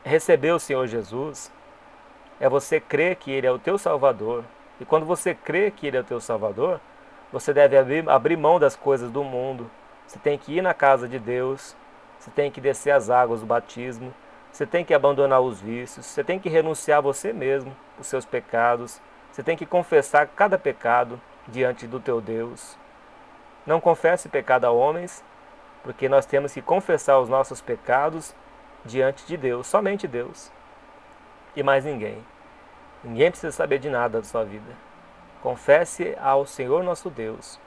receber o Senhor Jesus, é você crer que Ele é o teu Salvador. E quando você crê que Ele é o teu Salvador, você deve abrir mão das coisas do mundo. Você tem que ir na casa de Deus, você tem que descer as águas do batismo, você tem que abandonar os vícios, você tem que renunciar a você mesmo, os seus pecados, você tem que confessar cada pecado diante do teu Deus. Não confesse pecado a homens, porque nós temos que confessar os nossos pecados diante de Deus, somente Deus. E mais ninguém. Ninguém precisa saber de nada da sua vida. Confesse ao Senhor nosso Deus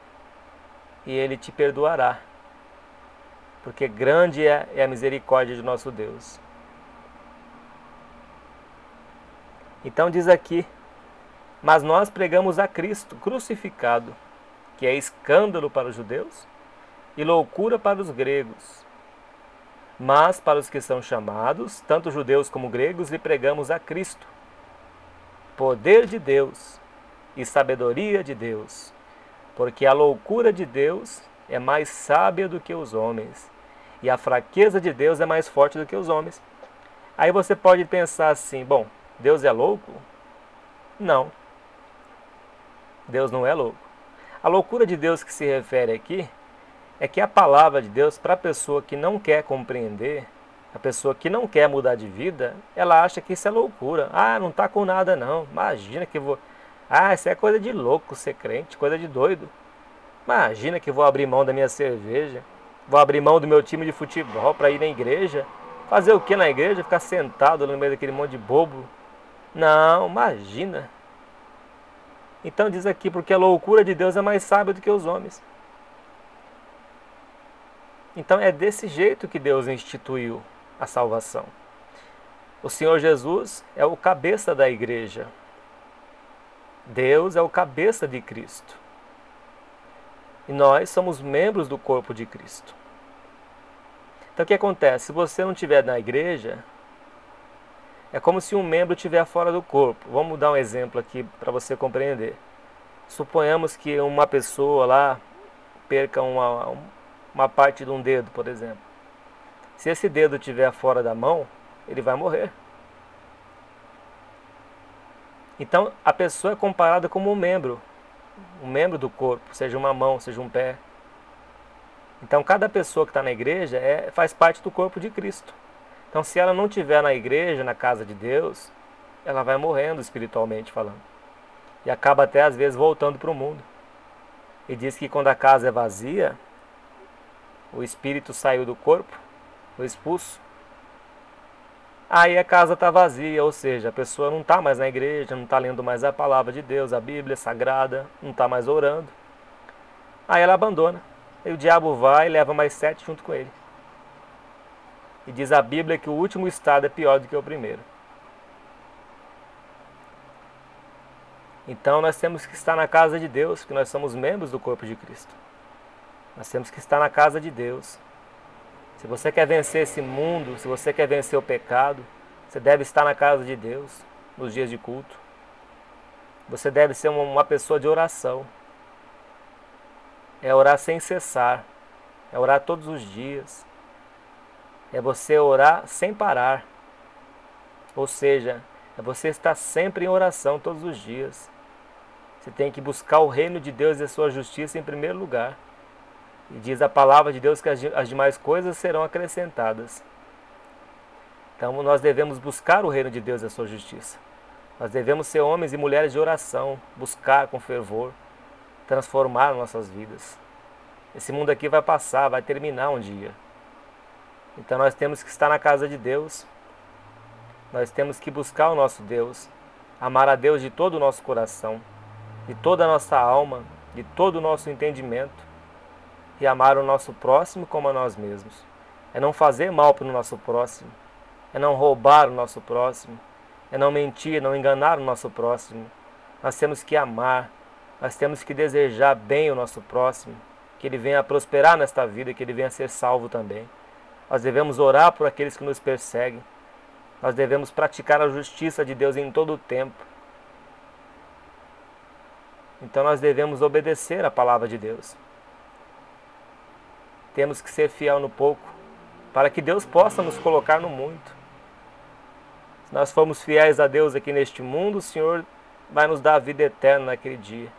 e Ele te perdoará, porque grande é a misericórdia de nosso Deus. Então diz aqui, mas nós pregamos a Cristo crucificado, que é escândalo para os judeus e loucura para os gregos. Mas para os que são chamados, tanto judeus como gregos, lhe pregamos a Cristo, poder de Deus e sabedoria de Deus, porque a loucura de Deus é mais sábia do que os homens, e a fraqueza de Deus é mais forte do que os homens. Aí você pode pensar assim, bom, Deus é louco? Não. Deus não é louco. A loucura de Deus que se refere aqui é que a palavra de Deus, para a pessoa que não quer compreender, a pessoa que não quer mudar de vida, ela acha que isso é loucura. Ah, não está com nada não. Imagina que eu vou... Ah, isso é coisa de louco ser crente, coisa de doido. Imagina que eu vou abrir mão da minha cerveja, vou abrir mão do meu time de futebol para ir na igreja. Fazer o que na igreja? Ficar sentado no meio daquele monte de bobo? Não, imagina. Então diz aqui, porque a loucura de Deus é mais sábia do que os homens. Então é desse jeito que Deus instituiu a salvação. O Senhor Jesus é o cabeça da igreja. Deus é o cabeça de Cristo. E nós somos membros do corpo de Cristo. Então o que acontece? Se você não estiver na igreja, é como se um membro estiver fora do corpo. Vamos dar um exemplo aqui para você compreender. Suponhamos que uma pessoa lá perca uma parte de um dedo, por exemplo. Se esse dedo estiver fora da mão, ele vai morrer. Então a pessoa é comparada como um membro do corpo, seja uma mão, seja um pé. Então cada pessoa que está na igreja faz parte do corpo de Cristo. Então se ela não estiver na igreja, na casa de Deus, ela vai morrendo espiritualmente falando. E acaba até às vezes voltando para o mundo. E diz que quando a casa é vazia, o espírito saiu do corpo, foi expulso. Aí a casa está vazia, ou seja, a pessoa não está mais na igreja, não está lendo mais a palavra de Deus, a Bíblia Sagrada, não está mais orando. Aí ela abandona. E o diabo vai e leva mais 7 junto com ele. E diz a Bíblia que o último estado é pior do que o primeiro. Então nós temos que estar na casa de Deus, porque nós somos membros do corpo de Cristo. Nós temos que estar na casa de Deus. Se você quer vencer esse mundo, se você quer vencer o pecado, você deve estar na casa de Deus, nos dias de culto. Você deve ser uma pessoa de oração. É orar sem cessar. É orar todos os dias. É você orar sem parar. Ou seja, é você estar sempre em oração todos os dias. Você tem que buscar o reino de Deus e a sua justiça em primeiro lugar. E diz a palavra de Deus que as demais coisas serão acrescentadas. Então nós devemos buscar o reino de Deus e a sua justiça. Nós devemos ser homens e mulheres de oração, buscar com fervor. transformar nossas vidas. Esse mundo aqui vai passar, vai terminar um dia. Então nós temos que estar na casa de Deus. Nós temos que buscar o nosso Deus, amar a Deus de todo o nosso coração, de toda a nossa alma, de todo o nosso entendimento, e amar o nosso próximo como a nós mesmos. É não fazer mal para o nosso próximo, é não roubar o nosso próximo, é não mentir, não enganar o nosso próximo. Nós temos que amar, nós temos que desejar bem o nosso próximo, que ele venha a prosperar nesta vida, que ele venha a ser salvo também. Nós devemos orar por aqueles que nos perseguem. Nós devemos praticar a justiça de Deus em todo o tempo. Então nós devemos obedecer a palavra de Deus. Temos que ser fiel no pouco, para que Deus possa nos colocar no muito. Se nós formos fiéis a Deus aqui neste mundo, o Senhor vai nos dar a vida eterna naquele dia.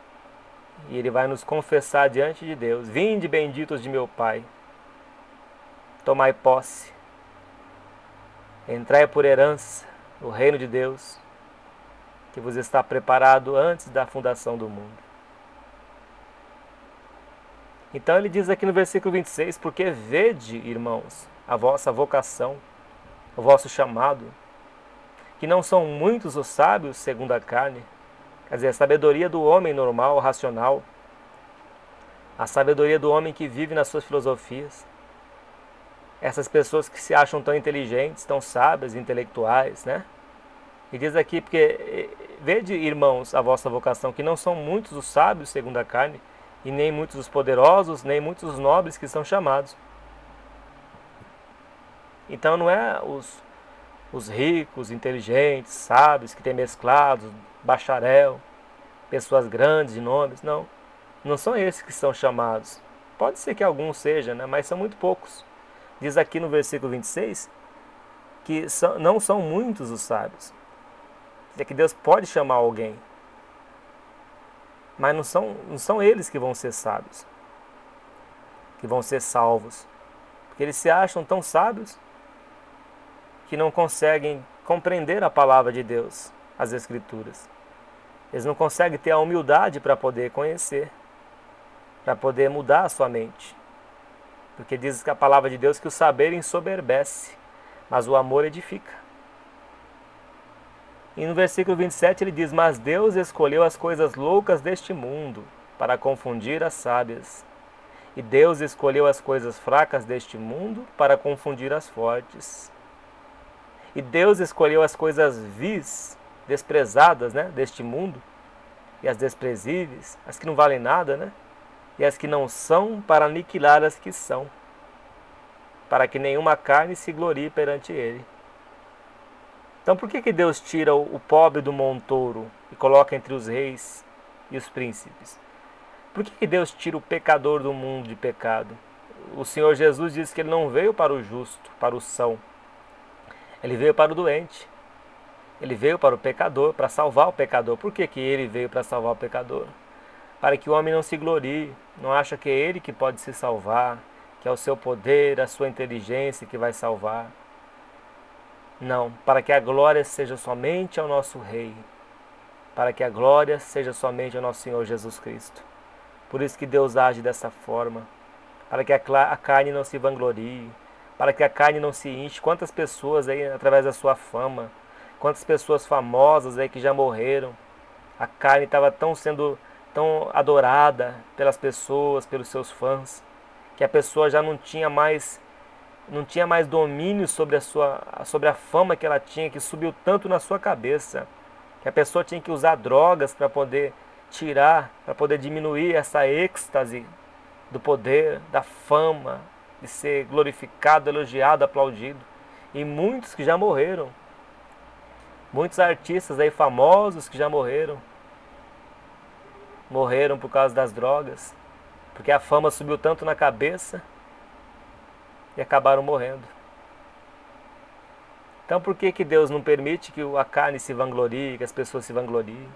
E Ele vai nos confessar diante de Deus: vinde benditos de meu Pai, tomai posse. Entrai por herança no reino de Deus, que vos está preparado antes da fundação do mundo. Então ele diz aqui no versículo 26, porque vede, irmãos, a vossa vocação, o vosso chamado, que não são muitos os sábios segundo a carne, quer dizer, a sabedoria do homem normal, racional, a sabedoria do homem que vive nas suas filosofias, essas pessoas que se acham tão inteligentes, tão sábias, intelectuais, né? E diz aqui, porque vede, irmãos, a vossa vocação, que não são muitos os sábios segundo a carne, e nem muitos os poderosos, nem muitos os nobres que são chamados. Então não é os ricos, inteligentes, sábios, que têm mesclados, bacharel, pessoas grandes de nomes, não. Não são esses que são chamados. Pode ser que alguns sejam, né? Mas são muito poucos. Diz aqui no versículo 26 que não são muitos os sábios. É que Deus pode chamar alguém, mas não são eles que vão ser sábios, que vão ser salvos. Porque eles se acham tão sábios que não conseguem compreender a palavra de Deus, as Escrituras. Eles não conseguem ter a humildade para poder conhecer, para poder mudar a sua mente. Porque diz que a palavra de Deus que o saber ensoberbece, mas o amor edifica. E no versículo 27 ele diz: mas Deus escolheu as coisas loucas deste mundo para confundir as sábias. E Deus escolheu as coisas fracas deste mundo para confundir as fortes. E Deus escolheu as coisas vis, desprezadas, né, deste mundo, e as desprezíveis, as que não valem nada, né? E as que não são, para aniquilar as que são, para que nenhuma carne se glorie perante Ele. Então por que Deus tira o pobre do montouro e coloca entre os reis e os príncipes? Por que Deus tira o pecador do mundo de pecado? O Senhor Jesus diz que Ele não veio para o justo, para o são. Ele veio para o doente. Ele veio para o pecador, para salvar o pecador. Por que Ele veio para salvar o pecador? Para que o homem não se glorie, não acha que é ele que pode se salvar, que é o seu poder, a sua inteligência que vai salvar. Não, para que a glória seja somente ao nosso Rei, para que a glória seja somente ao nosso Senhor Jesus Cristo. Por isso que Deus age dessa forma, para que a carne não se vanglorie, para que a carne não se enche. Quantas pessoas aí, através da sua fama, quantas pessoas famosas aí que já morreram, a carne estava sendo tão adorada pelas pessoas, pelos seus fãs, que a pessoa já não tinha mais domínio sobre a fama que ela tinha, que subiu tanto na sua cabeça, que a pessoa tinha que usar drogas para poder tirar, para poder diminuir essa êxtase do poder, da fama, de ser glorificado, elogiado, aplaudido. E muitos que já morreram, muitos artistas aí famosos que já morreram por causa das drogas, porque a fama subiu tanto na cabeça e acabaram morrendo. Então por que Deus não permite que a carne se vanglorie, que as pessoas se vangloriem?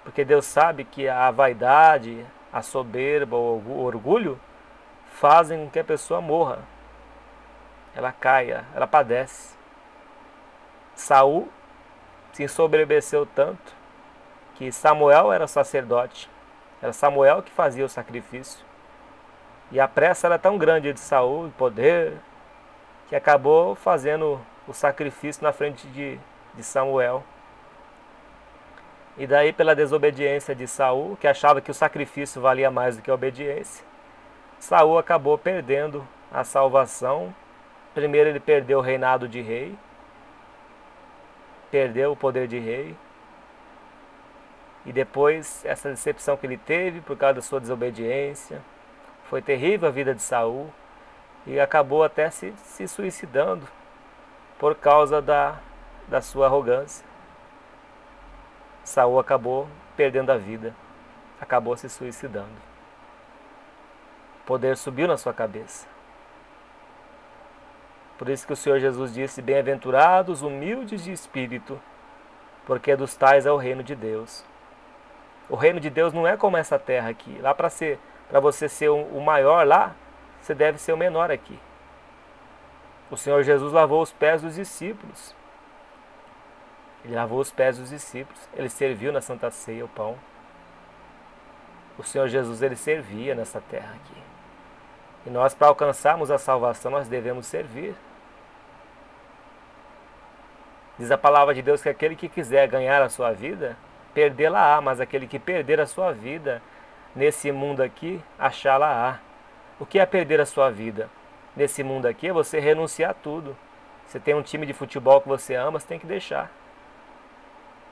Porque Deus sabe que a vaidade, a soberba, o orgulho fazem com que a pessoa morra. Ela caia, ela padece. Saul se ensoberbeceu tanto que Samuel era sacerdote Era Samuel que fazia o sacrifício. E a pressa era tão grande de Saul, de poder, que acabou fazendo o sacrifício na frente de Samuel. E daí, pela desobediência de Saul, que achava que o sacrifício valia mais do que a obediência, Saul acabou perdendo a salvação. Primeiro ele perdeu o reinado de rei, perdeu o poder de rei, e depois essa decepção que ele teve por causa da sua desobediência, foi terrível a vida de Saul, e acabou até se suicidando por causa da sua arrogância. Saul acabou perdendo a vida, acabou se suicidando. O poder subiu na sua cabeça. Por isso que o Senhor Jesus disse: bem-aventurados humildes de espírito, porque dos tais é o reino de Deus. O reino de Deus não é como essa terra aqui. Lá para você ser o maior lá, você deve ser o menor aqui. O Senhor Jesus lavou os pés dos discípulos. Ele lavou os pés dos discípulos. Ele serviu na Santa Ceia o pão. O Senhor Jesus, ele servia nessa terra aqui. E nós, para alcançarmos a salvação, nós devemos servir. Diz a palavra de Deus que aquele que quiser ganhar a sua vida, perdê-la-á, mas aquele que perder a sua vida nesse mundo aqui, achá-la-á. O que é perder a sua vida? Nesse mundo aqui é você renunciar a tudo. Você tem um time de futebol que você ama, você tem que deixar.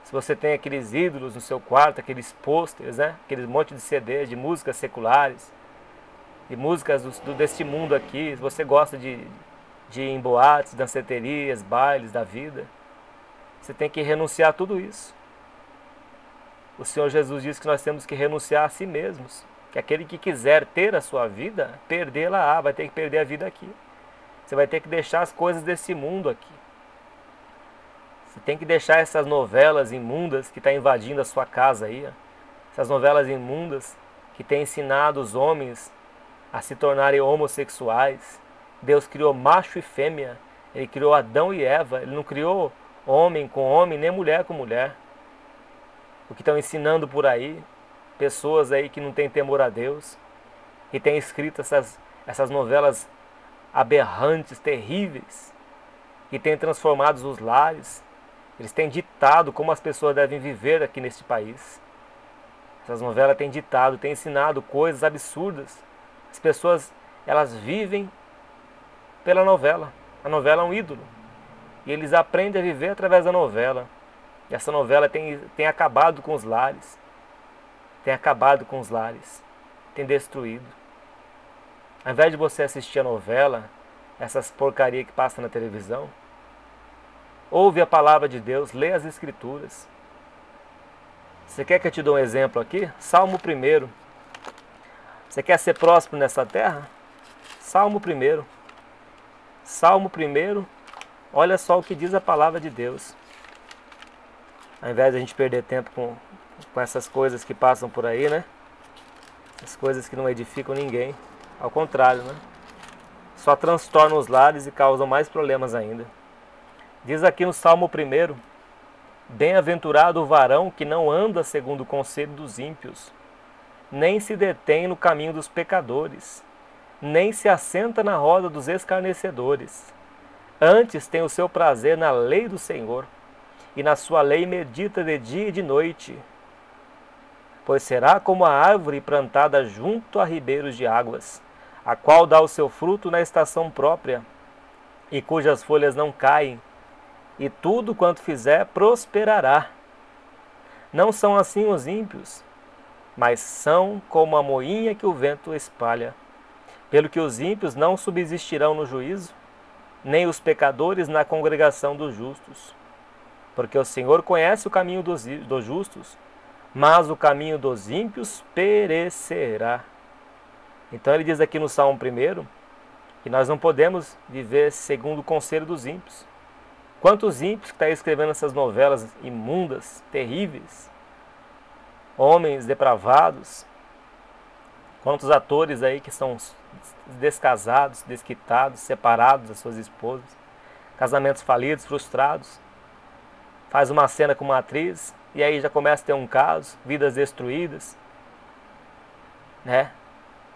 Se você tem aqueles ídolos no seu quarto, aqueles pôsteres, né? Aqueles monte de CDs de músicas seculares, de músicas deste mundo aqui, se você gosta de ir em boates, danceterias, bailes da vida, você tem que renunciar a tudo isso. O Senhor Jesus diz que nós temos que renunciar a si mesmos, que aquele que quiser ter a sua vida, perdê-la-á, vai ter que perder a vida aqui. Você vai ter que deixar as coisas desse mundo aqui. Você tem que deixar essas novelas imundas que estão invadindo a sua casa aí. Ó. Essas novelas imundas que têm ensinado os homens a se tornarem homossexuais. Deus criou macho e fêmea. Ele criou Adão e Eva. Ele não criou homem com homem, nem mulher com mulher. O que estão ensinando por aí, pessoas aí que não têm temor a Deus, que têm escrito essas novelas aberrantes, terríveis, que têm transformado os lares. Eles têm ditado como as pessoas devem viver aqui neste país. Essas novelas têm ditado, têm ensinado coisas absurdas. As pessoas, elas vivem pela novela. A novela é um ídolo. E eles aprendem a viver através da novela. E essa novela tem acabado com os lares. Tem acabado com os lares. Tem destruído. Ao invés de você assistir a novela, essas porcarias que passam na televisão, ouve a palavra de Deus, lê as Escrituras. Você quer que eu te dê um exemplo aqui? Salmo 1. Você quer ser próspero nessa terra? Salmo 1. Salmo 1. Olha só o que diz a palavra de Deus. Ao invés de a gente perder tempo com essas coisas que passam por aí, né? As coisas que não edificam ninguém. Ao contrário, né? Só transtornam os lares e causam mais problemas ainda. Diz aqui no Salmo 1: bem-aventurado o varão que não anda segundo o conselho dos ímpios, nem se detém no caminho dos pecadores, nem se assenta na roda dos escarnecedores. Antes tem o seu prazer na lei do Senhor, e na sua lei medita de dia e de noite. Pois será como a árvore plantada junto a ribeiros de águas, a qual dá o seu fruto na estação própria, e cujas folhas não caem, e tudo quanto fizer prosperará. Não são assim os ímpios, mas são como a moinha que o vento espalha. Pelo que os ímpios não subsistirão no juízo, nem os pecadores na congregação dos justos. Porque o Senhor conhece o caminho dos justos, mas o caminho dos ímpios perecerá. Então ele diz aqui no Salmo 1 que nós não podemos viver segundo o conselho dos ímpios. Quantos ímpios que estão escrevendo essas novelas imundas, terríveis, homens depravados, quantos atores aí que são descasados, desquitados, separados das suas esposas, casamentos falidos, frustrados, faz uma cena com uma atriz e aí já começa a ter um caso, vidas destruídas. né?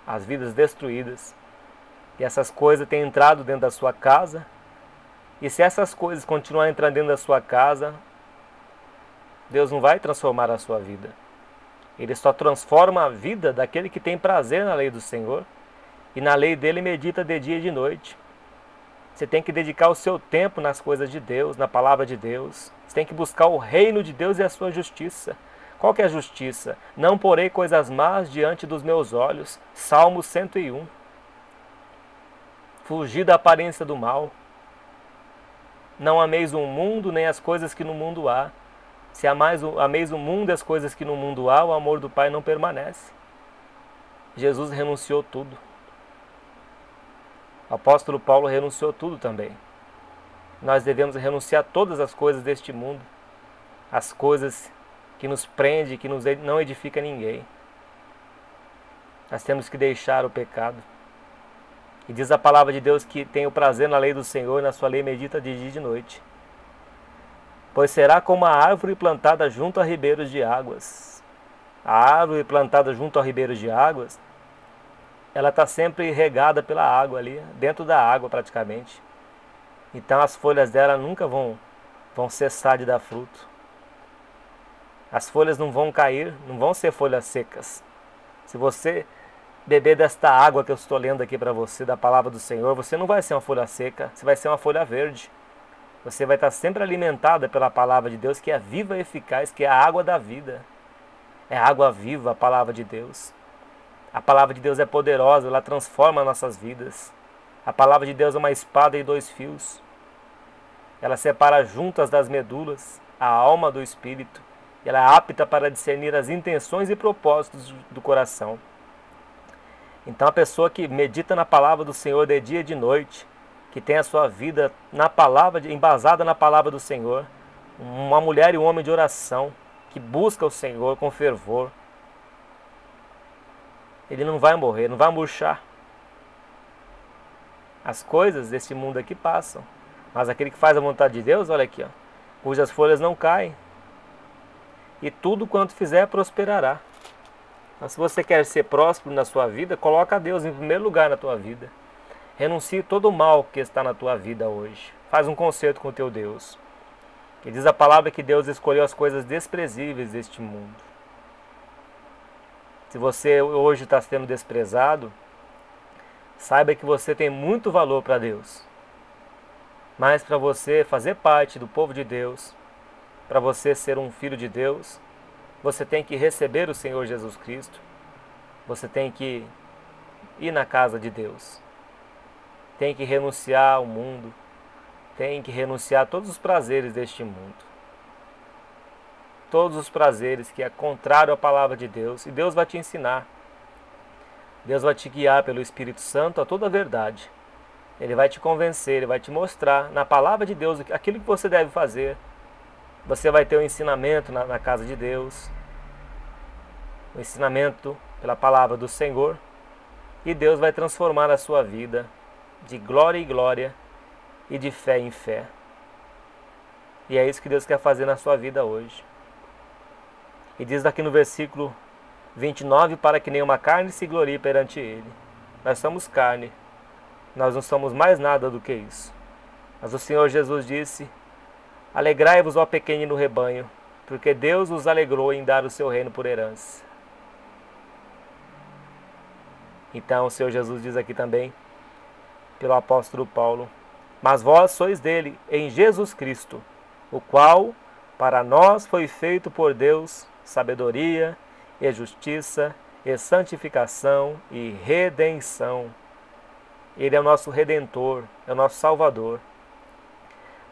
As vidas destruídas. E essas coisas têm entrado dentro da sua casa. E se essas coisas continuarem entrando dentro da sua casa, Deus não vai transformar a sua vida. Ele só transforma a vida daquele que tem prazer na lei do Senhor. E na lei dele medita de dia e de noite. Você tem que dedicar o seu tempo nas coisas de Deus, na palavra de Deus. Você tem que buscar o reino de Deus e a sua justiça. Qual que é a justiça? Não porei coisas más diante dos meus olhos. Salmo 101. Fugir da aparência do mal. Não ameis o mundo nem as coisas que no mundo há. Se ameis o mundo e as coisas que no mundo há, o amor do Pai não permanece. Jesus renunciou tudo. O apóstolo Paulo renunciou tudo também. Nós devemos renunciar a todas as coisas deste mundo. As coisas que nos prendem, que não edifica ninguém. Nós temos que deixar o pecado. E diz a palavra de Deus que tem o prazer na lei do Senhor, na sua lei medita de dia e de noite. Pois será como a árvore plantada junto a ribeiros de águas. A árvore plantada junto a ribeiros de águas, ela está sempre regada pela água ali, dentro da água praticamente. Então as folhas dela nunca vão cessar de dar fruto. As folhas não vão cair, não vão ser folhas secas. Se você beber desta água que eu estou lendo aqui para você, da palavra do Senhor, você não vai ser uma folha seca, você vai ser uma folha verde. Você vai estar sempre alimentada pela palavra de Deus, que é viva e eficaz, que é a água da vida. É água viva a palavra de Deus. A palavra de Deus é poderosa, ela transforma nossas vidas. A palavra de Deus é uma espada e 2 fios. Ela separa juntas das medulas, a alma do espírito. Ela é apta para discernir as intenções e propósitos do coração. Então a pessoa que medita na palavra do Senhor de dia e de noite, que tem a sua vida na palavra, embasada na palavra do Senhor, uma mulher e um homem de oração, que busca o Senhor com fervor, ele não vai morrer, não vai murchar. As coisas deste mundo aqui passam, mas aquele que faz a vontade de Deus, olha aqui, ó, cujas folhas não caem, e tudo quanto fizer prosperará. Então, se você quer ser próspero na sua vida, coloca Deus em primeiro lugar na tua vida. Renuncie todo o mal que está na tua vida hoje. Faz um concerto com o teu Deus. E diz a palavra que Deus escolheu as coisas desprezíveis deste mundo. Se você hoje está sendo desprezado, saiba que você tem muito valor para Deus. Mas para você fazer parte do povo de Deus, para você ser um filho de Deus, você tem que receber o Senhor Jesus Cristo. Você tem que ir na casa de Deus. Tem que renunciar ao mundo. Tem que renunciar a todos os prazeres deste mundo. Todos os prazeres que é contrário à palavra de Deus. E Deus vai te ensinar. Deus vai te guiar pelo Espírito Santo a toda a verdade. Ele vai te convencer, Ele vai te mostrar na palavra de Deus aquilo que você deve fazer. Você vai ter o ensinamento na casa de Deus. O ensinamento pela palavra do Senhor. E Deus vai transformar a sua vida de glória em glória e de fé em fé. E é isso que Deus quer fazer na sua vida hoje. E diz aqui no versículo 29, para que nenhuma carne se glorie perante Ele. Nós somos carne. Nós não somos mais nada do que isso. Mas o Senhor Jesus disse: alegrai-vos, ó pequenino rebanho, porque Deus os alegrou em dar o seu reino por herança. Então o Senhor Jesus diz aqui também, pelo apóstolo Paulo: mas vós sois dele, em Jesus Cristo, o qual para nós foi feito por Deus sabedoria e justiça e santificação e redenção. Ele é o nosso Redentor, é o nosso Salvador.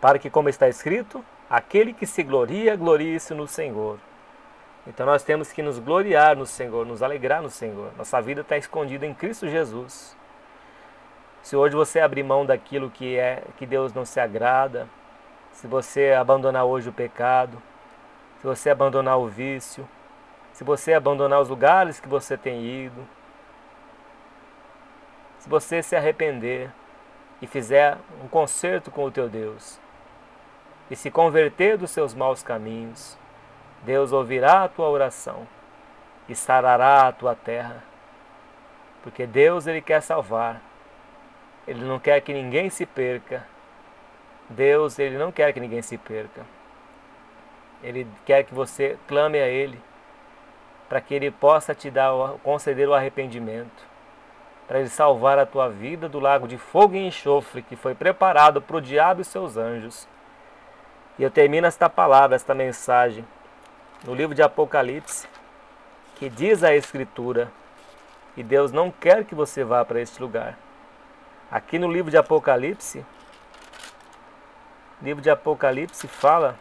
Para que, como está escrito, aquele que se gloria, glorie-se no Senhor. Então nós temos que nos gloriar no Senhor, nos alegrar no Senhor. Nossa vida está escondida em Cristo Jesus. Se hoje você abrir mão daquilo que Deus não se agrada, se você abandonar hoje o pecado, se você abandonar o vício, se você abandonar os lugares que você tem ido, se você se arrepender e fizer um concerto com o teu Deus e se converter dos seus maus caminhos, Deus ouvirá a tua oração e sarará a tua terra Porque Deus, Ele quer salvar. Ele não quer que ninguém se perca. Deus, Ele não quer que ninguém se perca. Ele quer que você clame a Ele, para que Ele possa te conceder o arrependimento, para Ele salvar a tua vida do lago de fogo e enxofre que foi preparado para o diabo e seus anjos. E eu termino esta palavra, esta mensagem, no livro de Apocalipse, que diz a Escritura, e Deus não quer que você vá para este lugar. Aqui no livro de Apocalipse fala,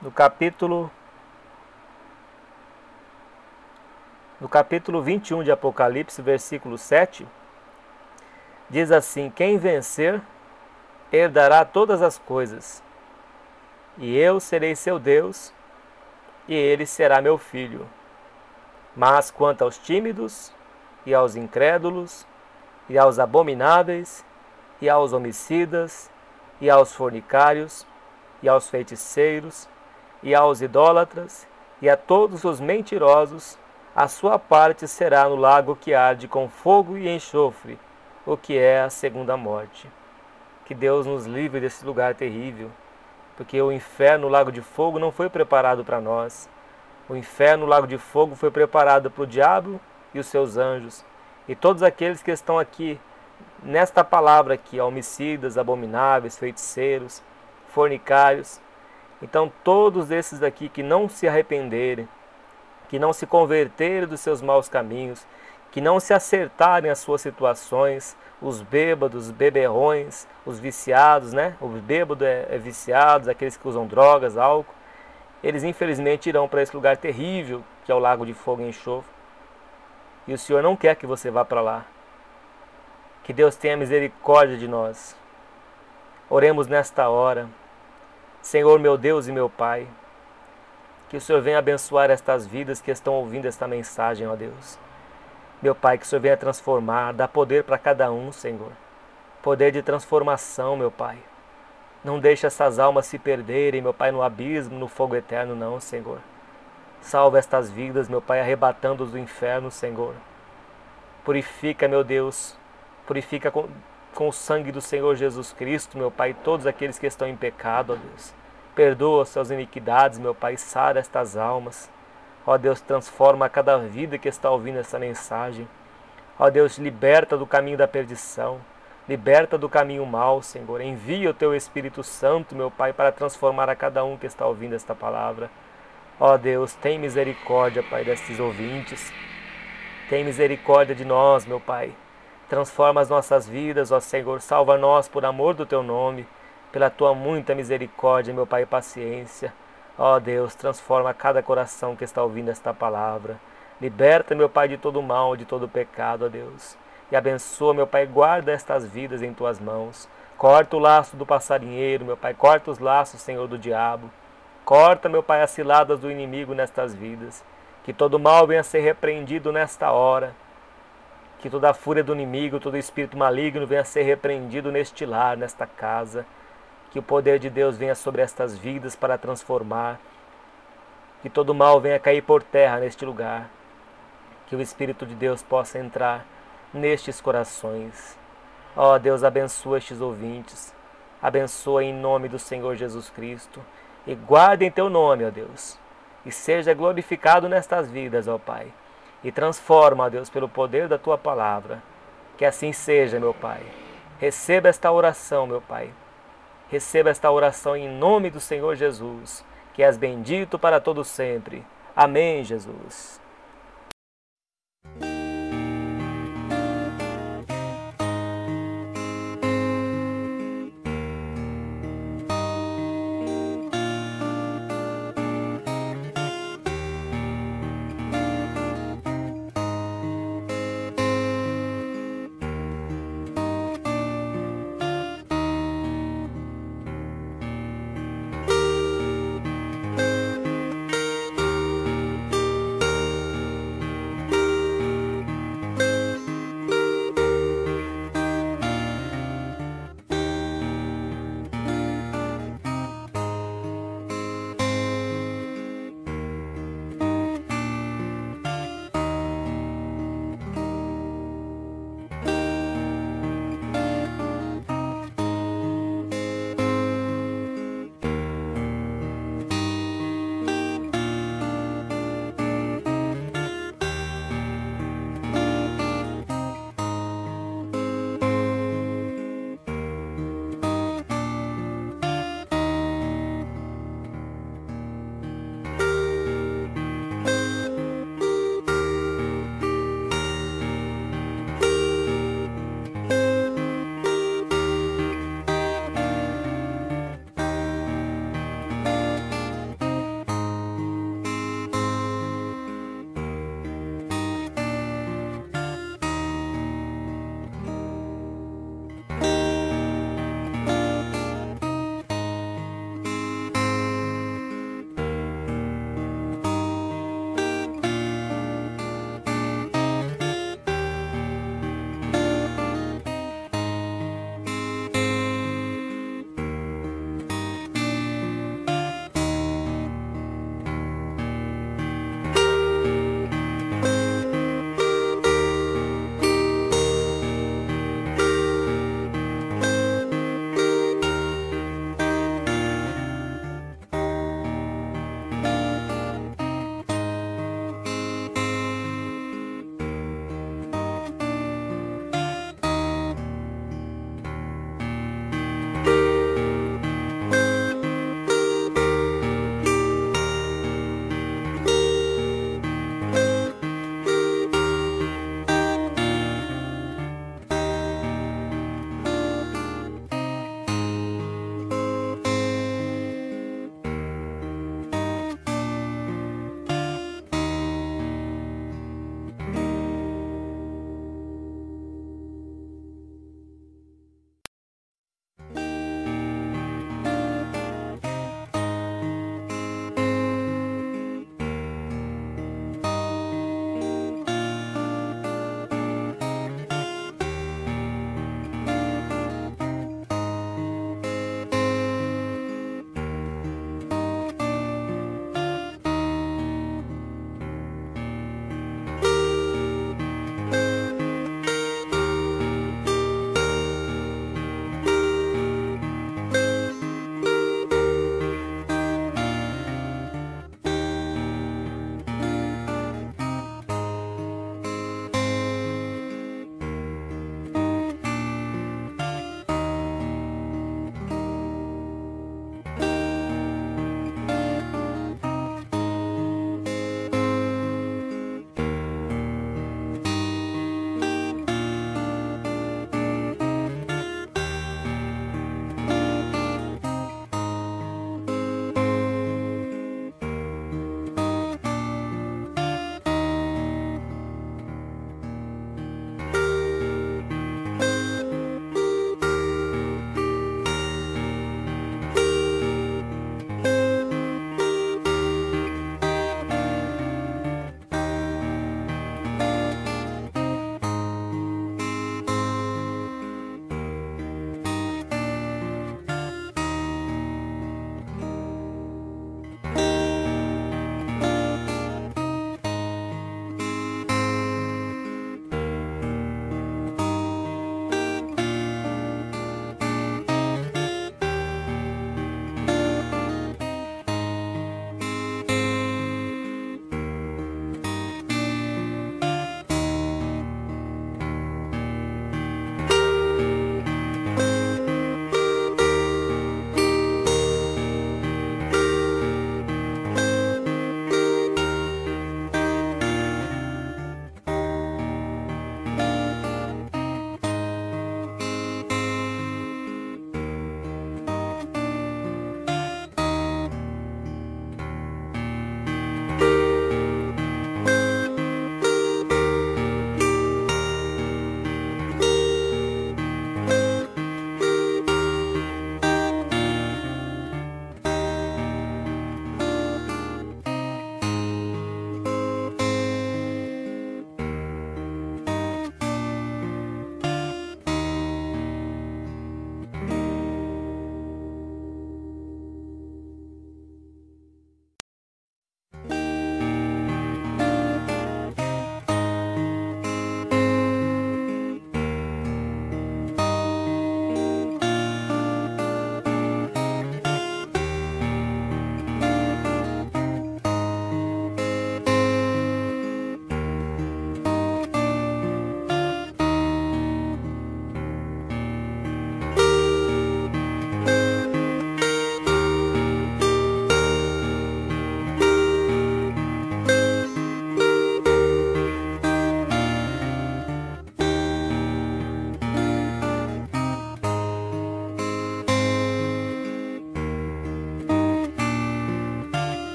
no capítulo 21 de Apocalipse, versículo 7, diz assim: quem vencer, herdará todas as coisas, e eu serei seu Deus, e ele será meu filho. Mas quanto aos tímidos, e aos incrédulos, e aos abomináveis, e aos homicidas, e aos fornicários, e aos feiticeiros, e aos idólatras, e a todos os mentirosos, a sua parte será no lago que arde com fogo e enxofre, o que é a segunda morte. Que Deus nos livre desse lugar terrível, porque o inferno, o lago de fogo, não foi preparado para nós. O inferno, o lago de fogo, foi preparado para o diabo e os seus anjos. E todos aqueles que estão aqui, nesta palavra aqui, homicidas, abomináveis, feiticeiros, fornicários. Então todos esses daqui que não se arrependerem, que não se converterem dos seus maus caminhos, que não se acertarem as suas situações, os bêbados, beberrões, os viciados, né? O bêbado é viciados, aqueles que usam drogas, álcool, eles infelizmente irão para esse lugar terrível, que é o lago de fogo e enxofre. E o Senhor não quer que você vá para lá. Que Deus tenha misericórdia de nós. Oremos nesta hora. Senhor, meu Deus e meu Pai, que o Senhor venha abençoar estas vidas que estão ouvindo esta mensagem, ó Deus. Meu Pai, que o Senhor venha transformar, dar poder para cada um, Senhor. Poder de transformação, meu Pai. Não deixe essas almas se perderem, meu Pai, no abismo, no fogo eterno, não, Senhor. Salva estas vidas, meu Pai, arrebatando-os do inferno, Senhor. Purifica, meu Deus, purifica com o sangue do Senhor Jesus Cristo, meu Pai, todos aqueles que estão em pecado, ó Deus. Perdoa as suas iniquidades, meu Pai, sara estas almas. Ó Deus, transforma cada vida que está ouvindo essa mensagem. Ó Deus, liberta do caminho da perdição. Liberta do caminho mau, Senhor. Envia o Teu Espírito Santo, meu Pai, para transformar a cada um que está ouvindo esta palavra. Ó Deus, tem misericórdia, Pai, destes ouvintes. Tem misericórdia de nós, meu Pai. Transforma as nossas vidas, ó Senhor. Salva nós por amor do Teu nome. Pela Tua muita misericórdia, meu Pai, e paciência. Ó Deus, transforma cada coração que está ouvindo esta palavra. Liberta, meu Pai, de todo mal, de todo pecado, ó Deus. E abençoa, meu Pai, guarda estas vidas em Tuas mãos. Corta o laço do passarinheiro, meu Pai. Corta os laços, Senhor, do diabo. Corta, meu Pai, as ciladas do inimigo nestas vidas. Que todo mal venha a ser repreendido nesta hora. Que toda a fúria do inimigo, todo espírito maligno venha a ser repreendido neste lar, nesta casa. Que o poder de Deus venha sobre estas vidas para transformar. Que todo mal venha a cair por terra neste lugar. Que o Espírito de Deus possa entrar nestes corações. Ó Deus, abençoa estes ouvintes. Abençoa em nome do Senhor Jesus Cristo. E guarda em Teu nome, ó Deus. E seja glorificado nestas vidas, ó Pai. E transforma, ó Deus, pelo poder da Tua palavra. Que assim seja, meu Pai. Receba esta oração, meu Pai. Receba esta oração em nome do Senhor Jesus, que és bendito para todo sempre. Amém, Jesus.